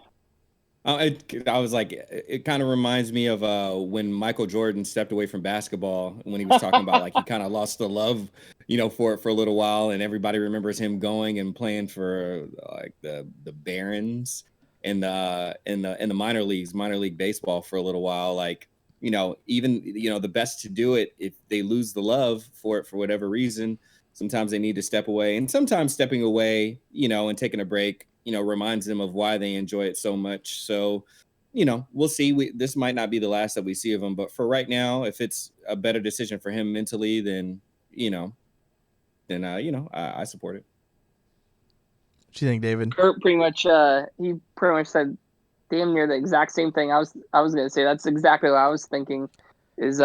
I was like, it kind of reminds me of when Michael Jordan stepped away from basketball, when he was talking about like he kind of lost the love, you know, for a little while, and everybody remembers him going and playing for like the Barons. in the minor leagues, minor league baseball for a little while. Like, even the best to do it, if they lose the love for it for whatever reason, sometimes they need to step away, and sometimes stepping away, and taking a break, reminds them of why they enjoy it so much. So, we'll see. This might not be the last that we see of him, but for right now, if it's a better decision for him mentally, then I support it. What do you think, David? Kurt pretty much said damn near the exact same thing I was gonna say. That's exactly what I was thinking. Is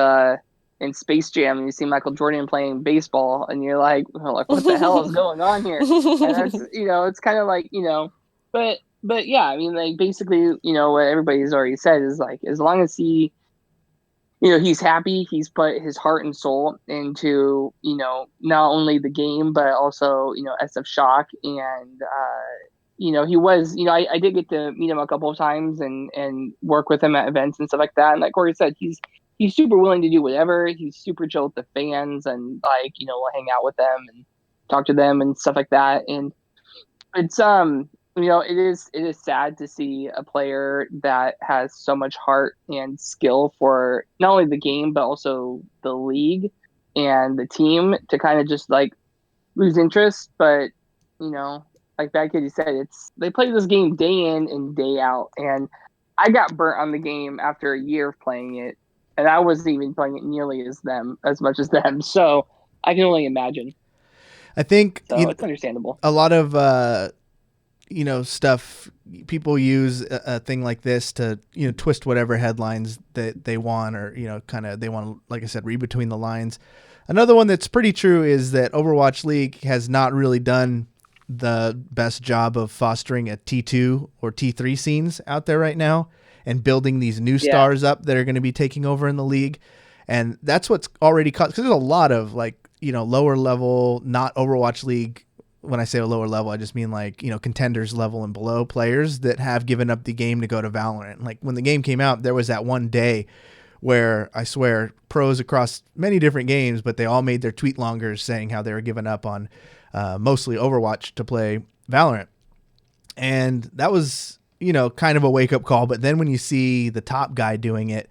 in Space Jam, you see Michael Jordan playing baseball, and you're like what the hell is going on here? And that's, it's kind of like, but yeah, I mean, like, basically, what everybody's already said is, like, as long as he, he's happy, he's put his heart and soul into, not only the game, but also, SF Shock. And, he was, I did get to meet him a couple of times and work with him at events and stuff like that. And like Corey said, he's super willing to do whatever. He's super chill with the fans, and, like, we'll hang out with them and talk to them and stuff like that. And it's, it is sad to see a player that has so much heart and skill for not only the game, but also the league and the team to kind of just, like, lose interest. But, like Bad Kitty said, they play this game day in and day out. And I got burnt on the game after a year of playing it, and I wasn't even playing it nearly as much as them. So I can only imagine. I think it's understandable. A lot of stuff people use a thing like this to twist whatever headlines that they want, or kind of they want to, like I said, read between the lines. Another one that's pretty true is that Overwatch League has not really done the best job of fostering a T2 or T3 scenes out there right now, and building these new stars up that are going to be taking over in the league. And that's what's already caught, because there's a lot of, like, lower level, not Overwatch League. When I say a lower level, I just mean, like, contenders level and below players that have given up the game to go to Valorant. Like, when the game came out, there was that one day where, I swear, pros across many different games, but they all made their tweet longers saying how they were giving up on mostly Overwatch to play Valorant. And that was, kind of a wake-up call. But then when you see the top guy doing it,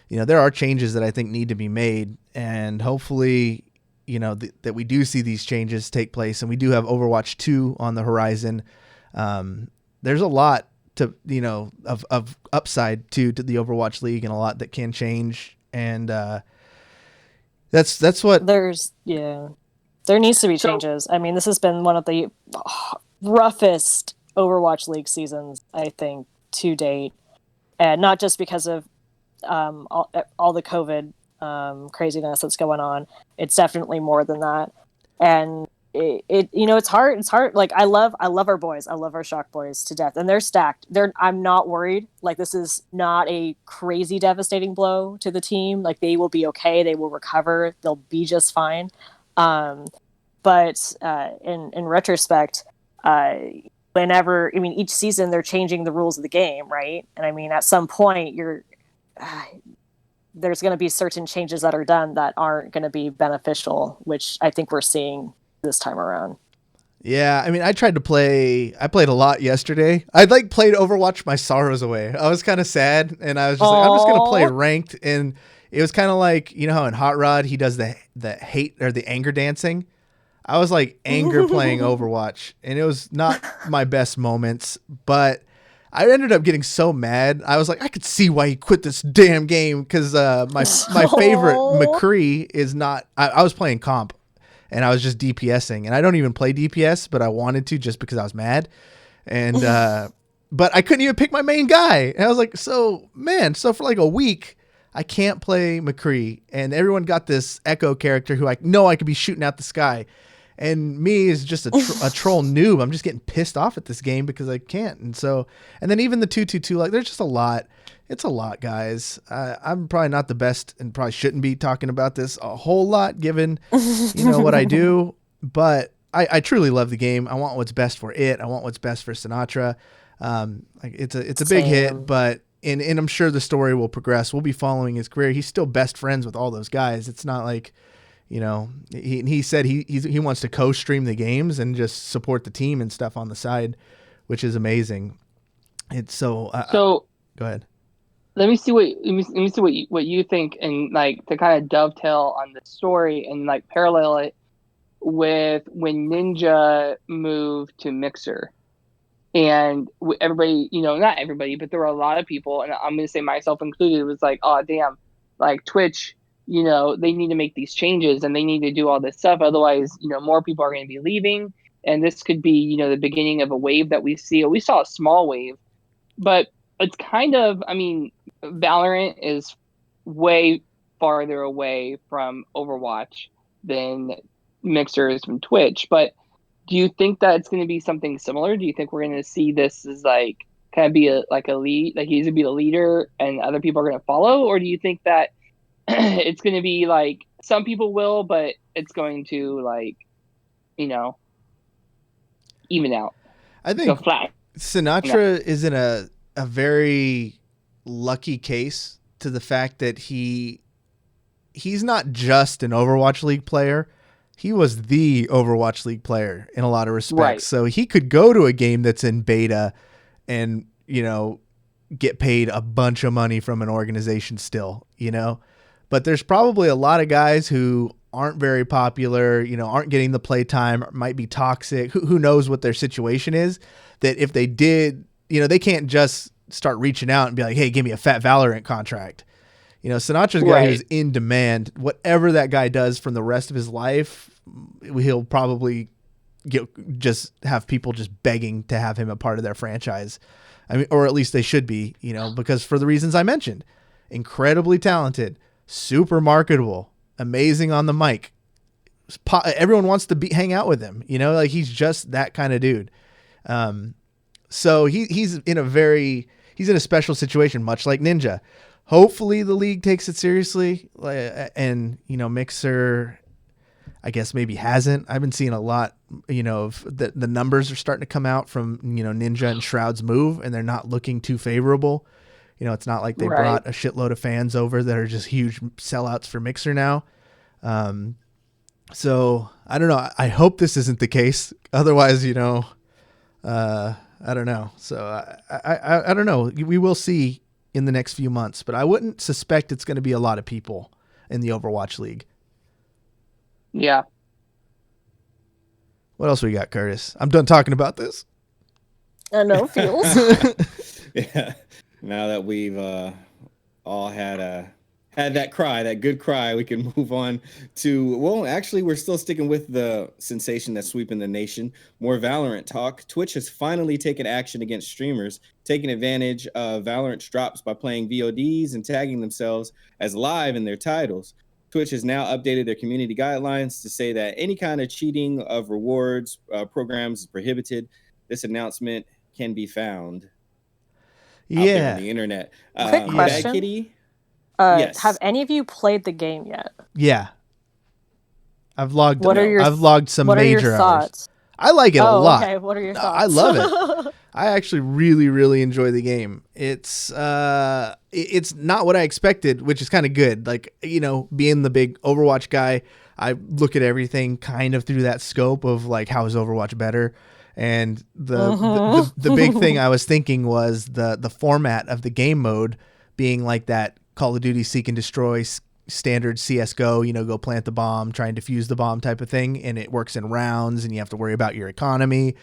there are changes that I think need to be made. And hopefully, that we do see these changes take place, and we do have Overwatch 2 on the horizon. There's a lot to, of upside to the Overwatch League, and a lot that can change. And that's what there needs to be changes. I mean, this has been one of the roughest Overwatch League seasons, I think, to date. And not just because of all the COVID craziness that's going on. It's definitely more than that. And it's hard. It's hard. Like, I love our boys. I love our Shock boys to death, and they're stacked. I'm not worried. Like, this is not a crazy devastating blow to the team. Like, they will be okay. They will recover. They'll be just fine. But in retrospect, each season they're changing the rules of the game, right? And I mean, at some point there's going to be certain changes that are done that aren't going to be beneficial, which I think we're seeing this time around. Yeah, I mean, I played a lot yesterday. I played Overwatch my sorrows away. I was kind of sad, and I was just like, I'm just going to play ranked. And it was kind of like, how in Hot Rod he does the hate or the anger dancing. I was like anger playing Overwatch, and it was not my best moments, but I ended up getting so mad. I was like, I could see why he quit this damn game, because my favorite McCree is not. I was playing comp, and I was just DPSing, and I don't even play DPS, but I wanted to just because I was mad, and but I couldn't even pick my main guy, and I was like, so for like a week I can't play McCree, and everyone got this Echo character who I know I could be shooting out the sky. And me is just a troll noob. I'm just getting pissed off at this game because I can't. And then even the 2-2-2, like, there's just a lot. It's a lot, guys. I'm probably not the best, and probably shouldn't be talking about this a whole lot given, what I do. But I truly love the game. I want what's best for it. I want what's best for Sinatraa. It's a big hit, but and I'm sure the story will progress. We'll be following his career. He's still best friends with all those guys. It's not like, he said he wants to co-stream the games and just support the team and stuff on the side, which is amazing. It's so. So Go ahead. let me see what you think, and like to kind of dovetail on the story and like parallel it with when Ninja moved to Mixer. And everybody, not everybody, but there were a lot of people, and I'm going to say myself included, was like, oh, damn, like Twitch, they need to make these changes and they need to do all this stuff. Otherwise, more people are going to be leaving. And this could be, the beginning of a wave that we see. We saw a small wave, but it's kind of, Valorant is way farther away from Overwatch than Mixer is from Twitch. But do you think that it's going to be something similar? Do you think we're going to see this as like kind of be a lead, like he's going to be the leader and other people are going to follow? Or do you think that it's going to be like some people will, but it's going to like, even out? I think Sinatraa is in a very lucky case to the fact that he's not just an Overwatch League player. He was the Overwatch League player in a lot of respects. Right. So he could go to a game that's in beta and, get paid a bunch of money from an organization still, But there's probably a lot of guys who aren't very popular, aren't getting the play time, might be toxic. Who knows what their situation is, that if they did, they can't just start reaching out and be like, hey, give me a fat Valorant contract. Sinatra's a guy who's in demand. Whatever that guy does from the rest of his life, he'll probably just have people just begging to have him a part of their franchise. Or at least they should be, because for the reasons I mentioned, incredibly talented, super marketable, amazing on the mic. Everyone wants to hang out with him, like he's just that kind of dude. So he's in a special situation, much like Ninja. Hopefully the league takes it seriously, and Mixer, I guess maybe hasn't. I've been seeing a lot, of the numbers are starting to come out from Ninja and Shroud's move, and they're not looking too favorable. It's not like they brought a shitload of fans over that are just huge sellouts for Mixer now. So I don't know. I hope this isn't the case. Otherwise, I don't know. So I don't know. We will see in the next few months, but I wouldn't suspect it's going to be a lot of people in the Overwatch League. Yeah. What else we got, Curtis? I'm done talking about this. I know, feels. Yeah. Now that we've all had that good cry, we can move on to, well, actually, we're still sticking with the sensation that's sweeping the nation. More Valorant talk. Twitch has finally taken action against streamers, taking advantage of Valorant's drops by playing VODs and tagging themselves as live in their titles. Twitch has now updated their community guidelines to say that any kind of cheating of rewards programs is prohibited. This announcement can be found out there on the internet. Quick question. Bad Kitty? Yes. Have any of you played the game yet? Yeah. I've logged What are your I've logged some what major are your hours. thoughts? I like it a lot. Okay, what are your thoughts? I love it. I actually really, really enjoy the game. It's not what I expected, which is kind of good. Like, being the big Overwatch guy, I look at everything kind of through that scope of like, how is Overwatch better? And the big thing I was thinking was the format of the game mode being like that Call of Duty Seek and Destroy standard CSGO, go plant the bomb, try and defuse the bomb type of thing. And it works in rounds and you have to worry about your economy.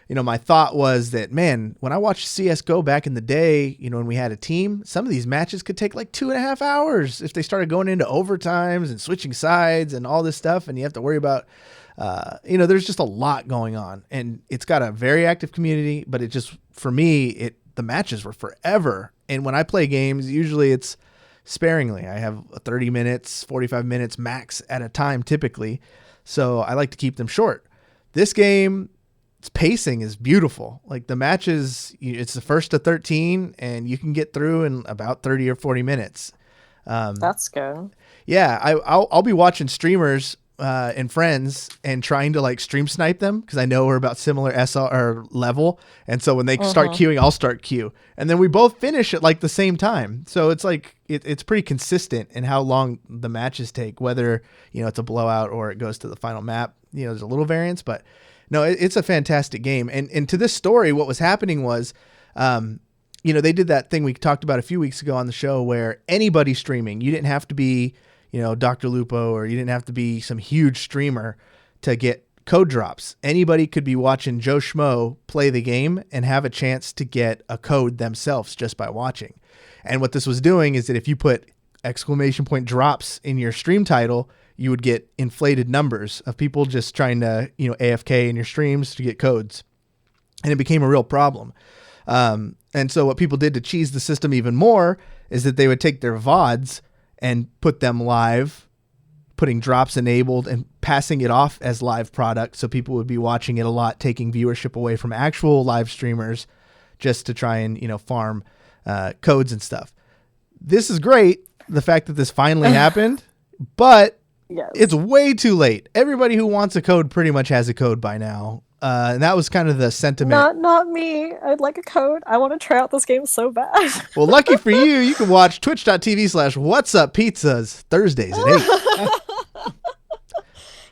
My thought was that, man, when I watched CSGO back in the day, when we had a team, some of these matches could take like 2.5 hours if they started going into overtimes and switching sides and all this stuff. And you have to worry about, there's just a lot going on, and it's got a very active community, but it just, for me, the matches were forever. And when I play games, usually it's sparingly. I have 30 minutes, 45 minutes max at a time typically. So I like to keep them short. This game, its pacing is beautiful. Like the matches, it's the first to 13 and you can get through in about 30 or 40 minutes. That's good. Yeah. I'll be watching streamers and friends and trying to like stream snipe them because I know we're about similar SR level. And so when they start queuing, I'll start queue. And then we both finish at like the same time. So it's like, it's pretty consistent in how long the matches take, whether, it's a blowout or it goes to the final map. There's a little variance, but no, it's a fantastic game. And to this story, what was happening was they did that thing we talked about a few weeks ago on the show where anybody streaming, you didn't have to be, Dr. Lupo, or you didn't have to be some huge streamer to get code drops. Anybody could be watching Joe Schmo play the game and have a chance to get a code themselves just by watching. And what this was doing is that if you put ! drops in your stream title, you would get inflated numbers of people just trying to, AFK in your streams to get codes. And it became a real problem. And so what people did to cheese the system even more is that they would take their VODs and put them live, putting drops enabled and passing it off as live product. So people would be watching it a lot, taking viewership away from actual live streamers just to try and, farm codes and stuff. This is great, the fact that this finally happened, but it's way too late. Everybody who wants a code pretty much has a code by now. And that was kind of the sentiment. Not me. I'd like a code. I want to try out this game so bad. Well, lucky for you, you can watch twitch.tv/whatsuppizzas Thursdays at 8.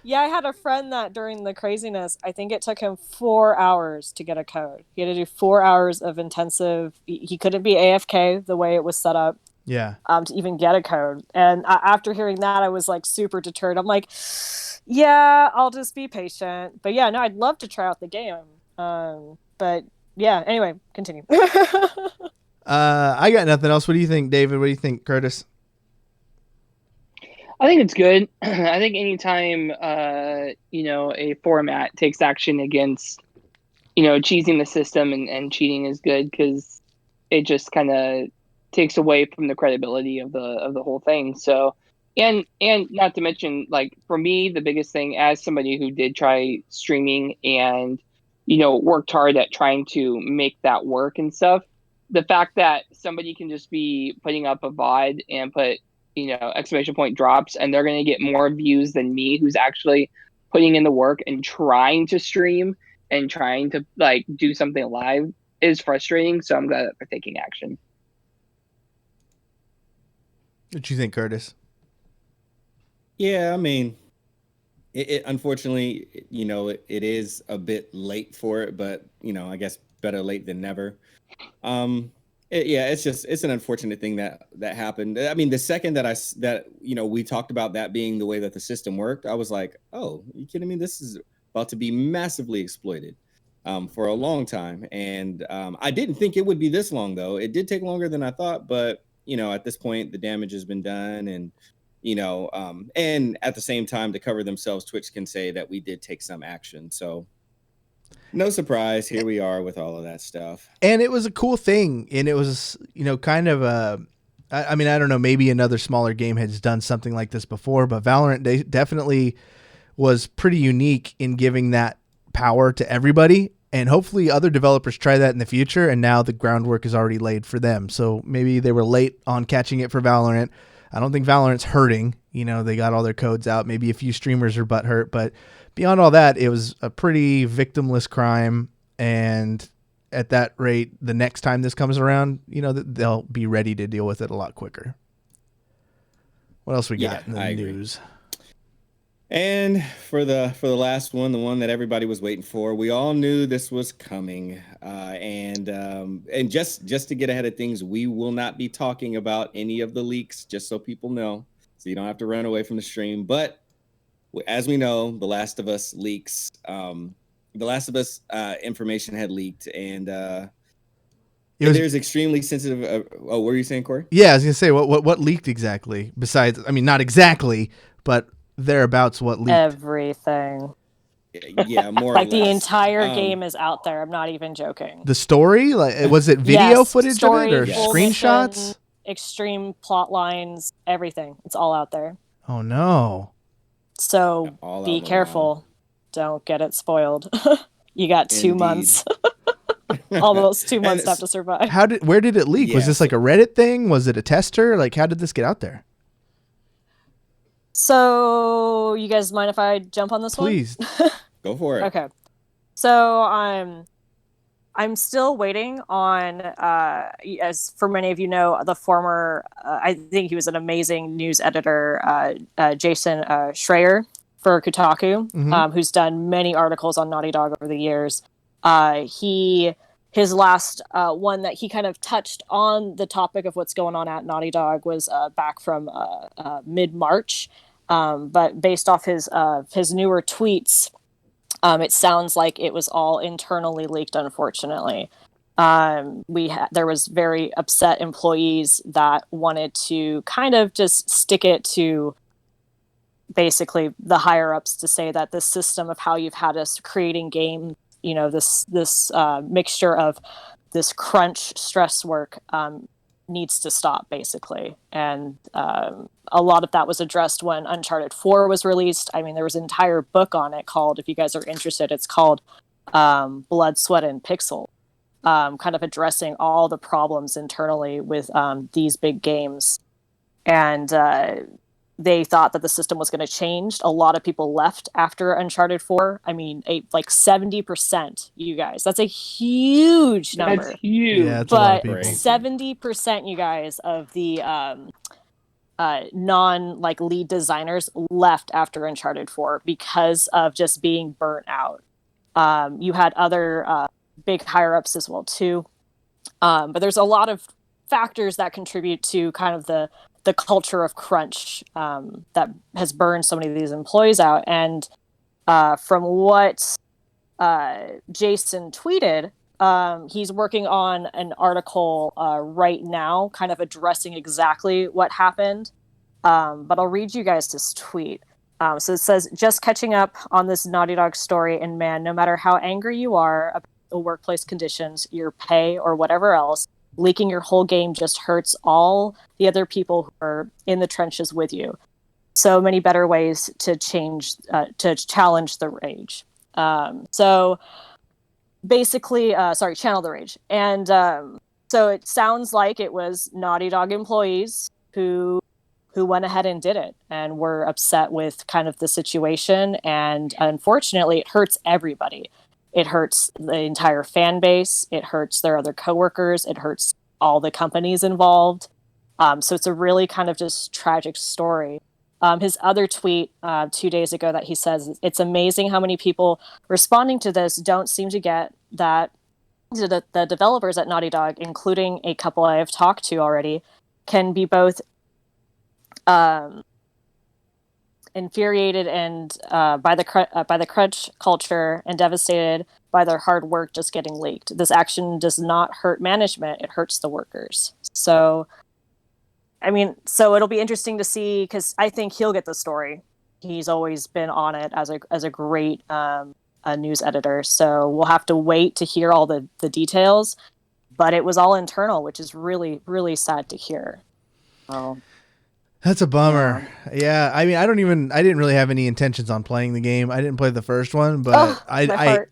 Yeah, I had a friend that during the craziness, I think it took him 4 hours to get a code. He had to do 4 hours of intensive. He couldn't be AFK the way it was set up. Yeah. To even get a code. And after hearing that, I was like super deterred. I'm like, yeah, I'll just be patient. But yeah, no, I'd love to try out the game. But yeah, anyway, continue. I got nothing else. What do you think, David? What do you think, Curtis? I think it's good. I think anytime, a format takes action against, cheesing the system and cheating is good, because it just kind of takes away from the credibility of the whole thing. So, and not to mention, like, for me, the biggest thing as somebody who did try streaming and, worked hard at trying to make that work and stuff, the fact that somebody can just be putting up a VOD and put, drops, and they're going to get more views than me, who's actually putting in the work and trying to stream and trying to, like, do something live, is frustrating. So I'm glad that they're taking action. What you think, Curtis? Yeah, I mean, it unfortunately, it is a bit late for it, but I guess better late than never. It's an unfortunate thing that happened. I mean, the second that we talked about that being the way that the system worked, I was like, oh, are you kidding me? This is about to be massively exploited for a long time. And I didn't think it would be this long, though. It did take longer than I thought, but at this point, the damage has been done, and and at the same time, to cover themselves, Twitch can say that we did take some action. So no surprise, here we are with all of that stuff. And it was a cool thing, and it was kind of I don't know, maybe another smaller game has done something like this before, but Valorant definitely was pretty unique in giving that power to everybody. And hopefully other developers try that in the future, and now the groundwork is already laid for them. So maybe they were late on catching it for Valorant. I don't think Valorant's hurting. They got all their codes out. Maybe a few streamers are butthurt, but beyond all that, it was a pretty victimless crime. And at that rate, the next time this comes around, they'll be ready to deal with it a lot quicker. What else we got in the news? And for the last one, the one that everybody was waiting for, we all knew this was coming. And just to get ahead of things, we will not be talking about any of the leaks, just so people know, so you don't have to run away from the stream. But as we know, The Last of Us leaks. The Last of Us information had leaked, and there's extremely sensitive. What were you saying, Corey? Yeah, I was gonna say what leaked exactly. Besides, I mean, not exactly, but thereabouts what leaked. Everything. Yeah, more like or the less. entire game is out there. I'm not even joking. The story, like, was it video footage story, of it, or screenshots? Mission, extreme plot lines, everything. It's all out there. Oh no! So be careful. Don't get it spoiled. You got 2 months. Almost 2 months left to survive. Where did it leak? Was this like a Reddit thing? Was it a tester? Like, how did this get out there? So, you guys mind if I jump on this Please. one? Go for it. Okay. So, I'm still waiting on, as for many of you know, the former, I think he was an amazing news editor, Jason Schreier for Kotaku, who's done many articles on Naughty Dog over the years. He his last one that he kind of touched on the topic of what's going on at Naughty Dog was back from mid-March. But based off his newer tweets, it sounds like it was all internally leaked, unfortunately. There was very upset employees that wanted to kind of just stick it to basically the higher ups to say that this system of how you've had us creating games, this mixture of this crunch stress work needs to stop, basically. And a lot of that was addressed when Uncharted 4 was released. I mean, there was an entire book on it called, if you guys are interested, it's called Blood, Sweat, and Pixel, kind of addressing all the problems internally with these big games. And they thought that the system was going to change. A lot of people left after Uncharted 4. I mean, like 70%, you guys. That's a huge number. That's huge. Yeah, but 70%, you guys, of the lead designers left after Uncharted 4 because of just being burnt out. You had other big higher ups as well too, but there's a lot of factors that contribute to kind of the culture of crunch that has burned so many of these employees out. And from what Jason tweeted, he's working on an article right now, kind of addressing exactly what happened. But I'll read you guys this tweet. So it says, just catching up on this Naughty Dog story, and man, no matter how angry you are about the workplace conditions, your pay, or whatever else, leaking your whole game just hurts all the other people who are in the trenches with you. So many better ways to challenge the rage. So basically, channel the rage. And so it sounds like it was Naughty Dog employees who went ahead and did it and were upset with kind of the situation. And unfortunately, it hurts everybody. It hurts the entire fan base. It hurts their other coworkers. It hurts all the companies involved. So it's a really kind of just tragic story. His other tweet 2 days ago that he says, it's amazing how many people responding to this don't seem to get that the developers at Naughty Dog, including a couple I have talked to already, can be both infuriated and by the crunch culture and devastated by their hard work just getting leaked. This action does not hurt management; it hurts the workers. So, I mean, so it'll be interesting to see, because I think he'll get the story. He's always been on it as a great news editor. So we'll have to wait to hear all the details. But it was all internal, which is really, really sad to hear. Oh. That's a bummer. Yeah, I mean, I didn't really have any intentions on playing the game. I didn't play the first one, but I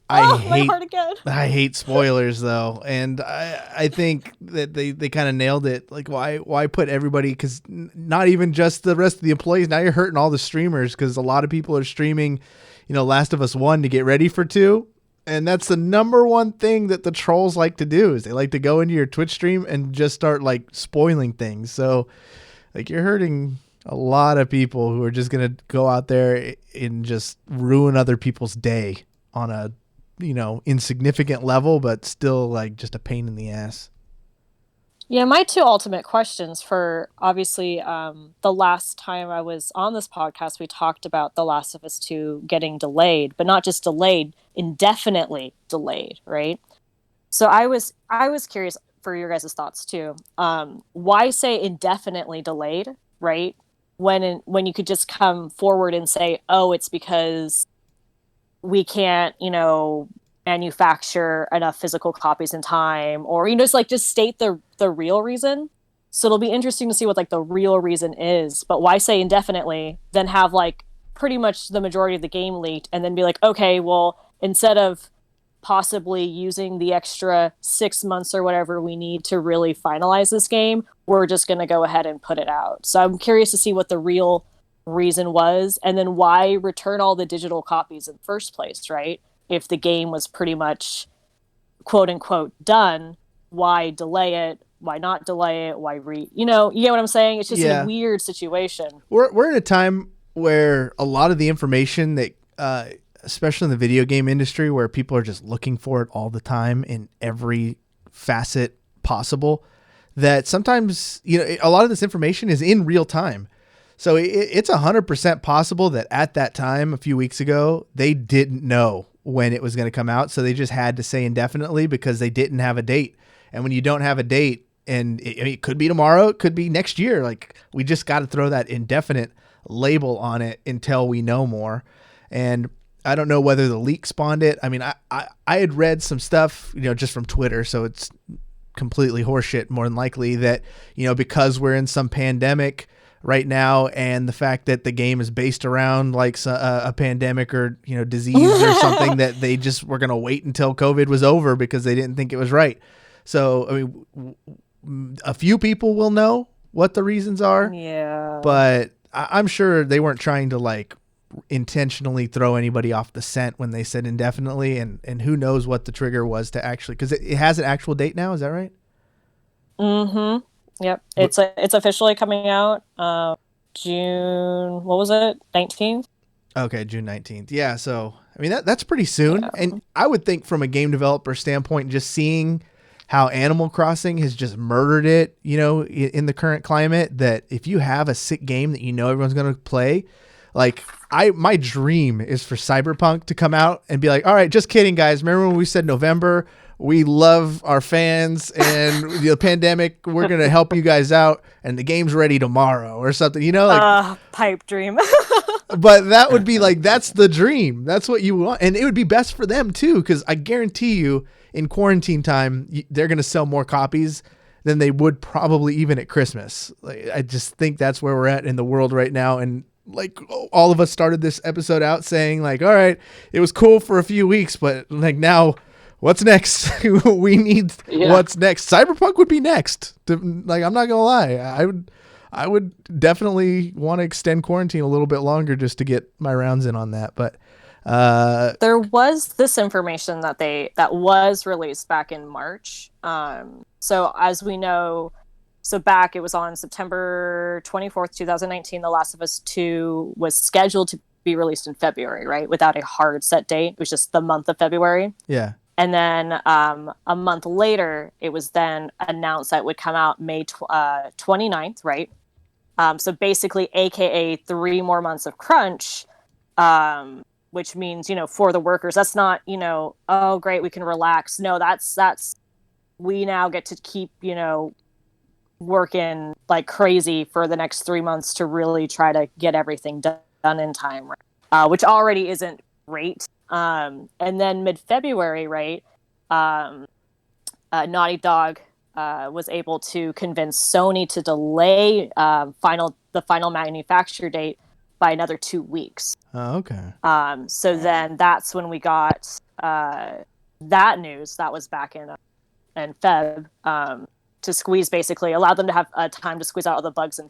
hate spoilers though, and I think that they kind of nailed it. Like, why put everybody? Because not even just the rest of the employees. Now you're hurting all the streamers, because a lot of people are streaming, Last of Us 1 to get ready for 2. And that's the number one thing that the trolls like to do, is they like to go into your Twitch stream and just start like spoiling things. So like, you're hurting a lot of people who are just going to go out there and just ruin other people's day on a, insignificant level, but still like just a pain in the ass. Yeah, my two ultimate questions for, obviously, the last time I was on this podcast, we talked about The Last of Us 2 getting delayed, but not just delayed, indefinitely delayed, right? So I was curious for your guys' thoughts too. Why say indefinitely delayed, right? When you could just come forward and say, oh, it's because we can't, manufacture enough physical copies in time, or just state the real reason. So it'll be interesting to see what like the real reason is. But why say indefinitely, then have like pretty much the majority of the game leaked, and then be like, okay, well, instead of possibly using the extra 6 months or whatever we need to really finalize this game, we're just going to go ahead and put it out. So I'm curious to see what the real reason was, and then why return all the digital copies in the first place, right? If the game was pretty much quote unquote done, why delay it? Why not delay it? Why you get what I'm saying? It's just a weird situation. We're in a time where a lot of the information that especially in the video game industry where people are just looking for it all the time in every facet possible, that sometimes, a lot of this information is in real time. So it's 100% possible that at that time, a few weeks ago, they didn't know when it was going to come out. So they just had to say indefinitely because they didn't have a date. And when you don't have a date, and it could be tomorrow, it could be next year, like we just got to throw that indefinite label on it until we know more. And I don't know whether the leak spawned it. I mean, I had read some stuff, just from Twitter. So it's completely horseshit more than likely that, because we're in some pandemic right now, and the fact that the game is based around like a pandemic or, disease or something, that they just were going to wait until COVID was over because they didn't think it was right. So, I mean, a few people will know what the reasons are. Yeah. But I'm sure they weren't trying to like intentionally throw anybody off the scent when they said indefinitely, and who knows what the trigger was to actually, because it has an actual date now. Is that right? Mm-hmm. Yep. It's officially coming out June, what was it? 19th? Okay, June 19th. Yeah, so I mean that's pretty soon. Yeah. And I would think from a game developer standpoint, just seeing how Animal Crossing has just murdered it, in the current climate, that if you have a sick game that everyone's going to play, like my dream is for Cyberpunk to come out and be like, all right, just kidding, guys. Remember when we said November? We love our fans and the pandemic. We're going to help you guys out, and the game's ready tomorrow or something, pipe dream. But that would be like, that's the dream. That's what you want. And it would be best for them too, because I guarantee you in quarantine time, they're going to sell more copies than they would probably even at Christmas. Like, I just think that's where we're at in the world right now. And like all of us started this episode out saying like, all right, it was cool for a few weeks, but like now what's next? We need what's next. Cyberpunk would be next. Like, I'm not gonna lie. I would definitely want to extend quarantine a little bit longer just to get my rounds in on that. But there was this information that was released back in March. So as we know, back, it was on September 24th, 2019, The Last of Us 2 was scheduled to be released in February, right? Without a hard set date. It was just the month of February. Yeah. And then a month later, it was then announced that it would come out May 29th, right? So basically, AKA 3 more months of crunch, which means, for the workers, that's not, oh, great, we can relax. No, that's we now get to keep, working like crazy for the next 3 months to really try to get everything done in time, right? Which already isn't great. And then mid-February, right, Naughty Dog was able to convince Sony to delay the final manufacture date by another 2 weeks. Oh, okay. So then that's when we got that news. That was back in Feb. To squeeze, basically allow them to have time to squeeze out all the bugs and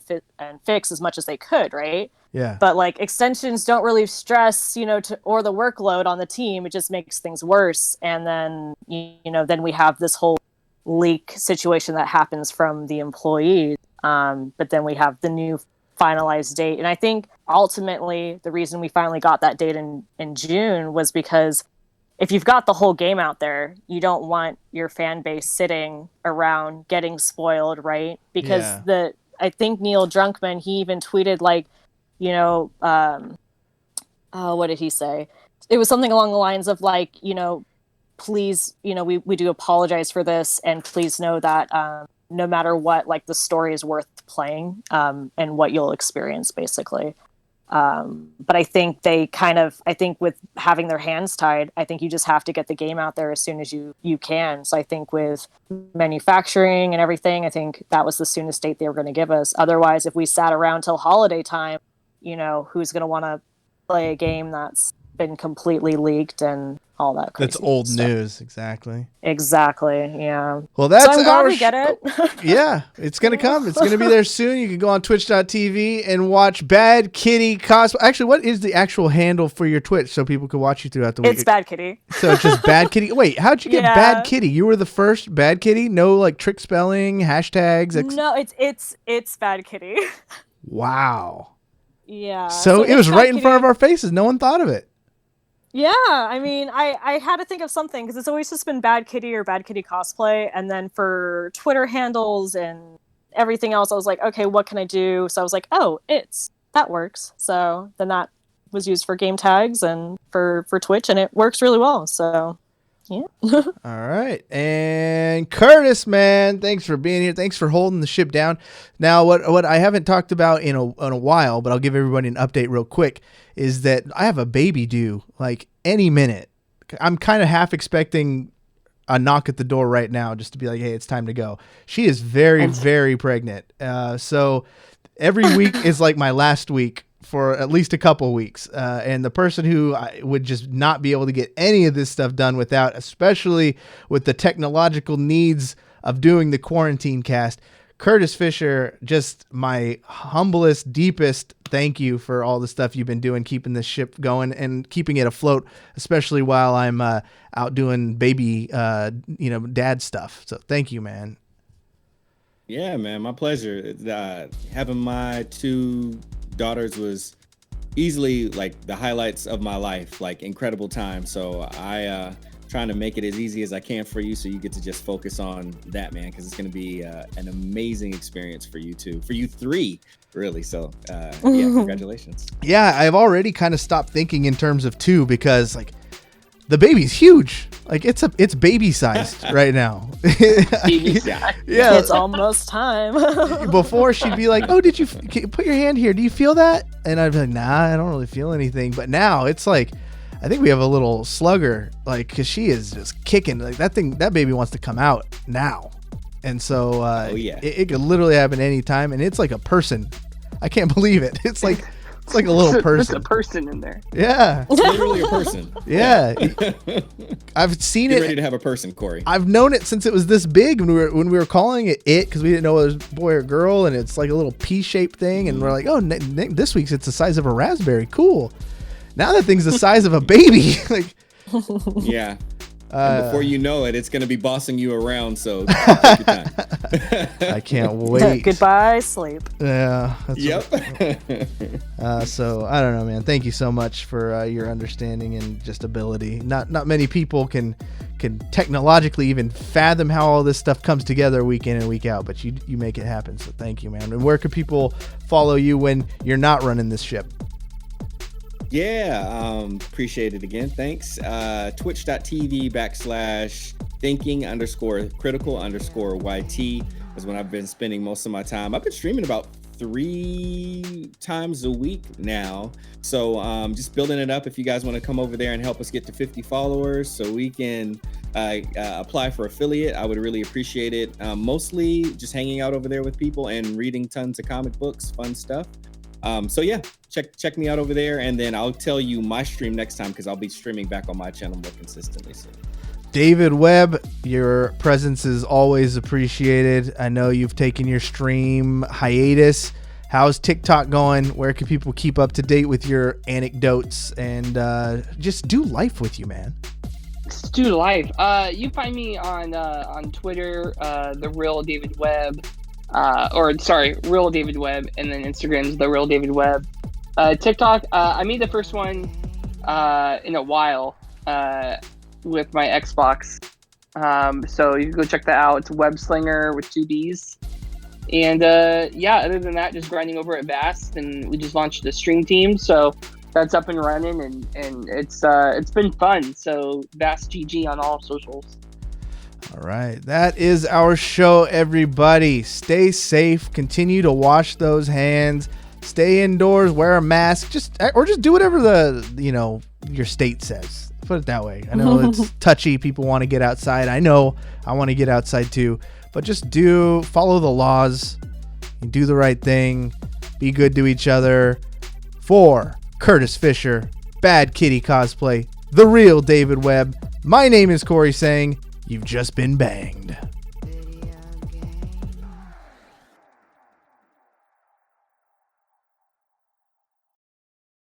fix as much as they could, right? Yeah. But like extensions don't relieve stress, or the workload on the team. It just makes things worse. And then, then we have this whole leak situation that happens from the employees. But then we have the new finalized date. And I think ultimately the reason we finally got that date in June was because if you've got the whole game out there, you don't want your fan base sitting around getting spoiled, right? Because I think Neil Druckmann, he even tweeted like, what did he say? It was something along the lines of like, please, we do apologize for this, and please know that no matter what, like the story is worth playing, and what you'll experience basically. But I think with having their hands tied, I think you just have to get the game out there as soon as you can. So I think with manufacturing and everything, I think that was the soonest date they were going to give us. Otherwise, if we sat around till holiday time, who's going to want to play a game that's been completely leaked and all that crazy That's old stuff. News, exactly. Exactly, yeah. Well, that's so I'm glad we get it. Yeah, it's going to come. It's going to be there soon. You can go on twitch.tv and watch Bad Kitty cosplay. Actually, what is the actual handle for your Twitch so people can watch you throughout the week? It's Bad Kitty. So it's just Bad Kitty. Wait, how'd you get Bad Kitty? You were the first Bad Kitty? No like trick spelling, hashtags? No, it's Bad Kitty. Wow. Yeah. So it was right in front of our faces. No one thought of it. Yeah, I mean, I had to think of something because it's always just been Bad Kitty or Bad Kitty cosplay, and then for Twitter handles and everything else, I was like, okay, what can I do? So I was like, oh, that works. So then that was used for game tags and for Twitch, and it works really well. So yeah. All right. And Curtis, man, thanks for being here. Thanks for holding the ship down. Now, what I haven't talked about in a while, but I'll give everybody an update real quick, is that I have a baby due like any minute. I'm kind of half expecting a knock at the door right now just to be like, hey, it's time to go. She is very, very pregnant. So every week is like my last week for at least a couple weeks. And the person who would just not be able to get any of this stuff done without, especially with the technological needs of doing the quarantine cast, Curtis Fisher, just my humblest, deepest thank you for all the stuff you've been doing, keeping this ship going and keeping it afloat, especially while I'm out doing baby, dad stuff. So thank you, man. Yeah, man, my pleasure. Having my 2 daughters was easily like the highlights of my life, like incredible time. So I trying to make it as easy as I can for you, so you get to just focus on that, man, because it's going to be an amazing experience for you two, for you 3, really. So yeah, congratulations. Yeah, I've already kind of stopped thinking in terms of 2 because like the baby's huge. Like it's baby sized right now. Yeah, it's almost time. Before she'd be like, "Oh, can you put your hand here? Do you feel that?" And I'd be like, "Nah, I don't really feel anything." But now it's like, I think we have a little slugger, like, because she is just kicking. Like that baby wants to come out now, and so it could literally happen any time. And it's like a person. I can't believe it. It's like a little person. There's a person in there. Yeah, it's literally a person. Yeah, I've seen Get it. ready to have a person, Corey. I've known it since it was this big when we were calling it because we didn't know it was boy or girl, and it's like a little P-shaped thing, and we're like, oh, this week's it's the size of a raspberry. Cool. Now that thing's the size of a baby. Like, yeah. And before you know it, it's going to be bossing you around. So take your time. I can't wait. Goodbye, sleep. Yeah. Yep. So I don't know, man. Thank you so much for your understanding and just ability. Not many people can technologically even fathom how all this stuff comes together week in and week out, but you make it happen. So thank you, man. And where can people follow you when you're not running this ship? Yeah, appreciate it again. Thanks. Twitch.tv/thinking_critical_YT is when I've been spending most of my time. I've been streaming about 3 times a week now. So just building it up. If you guys want to come over there and help us get to 50 followers so we can apply for affiliate, I would really appreciate it. Mostly just hanging out over there with people and reading tons of comic books, fun stuff. So yeah, check me out over there, and then I'll tell you my stream next time because I'll be streaming back on my channel more consistently soon. David Webb, your presence is always appreciated. I know you've taken your stream hiatus. How's TikTok going? Where can people keep up to date with your anecdotes and just do life with you, man? Just do life. You find me on Twitter, the Real David Webb. Real David Webb, and then Instagram's the Real David Webb. TikTok, I made the first one in a while with my Xbox. So you can go check that out. It's Webslinger with 2 B's. And other than that, just grinding over at Vast, and we just launched the stream team, so that's up and running, and it's been fun. So Vast GG on all socials. All right. That is our show, everybody. Stay safe. Continue to wash those hands. Stay indoors. Wear a mask. Just do whatever your state says. Put it that way. I know it's touchy. People want to get outside. I know I want to get outside too. But just follow the laws. Do the right thing. Be good to each other. For Curtis Fisher, Bad Kitty Cosplay, the Real David Webb, my name is Corey Sang. You've just been banged.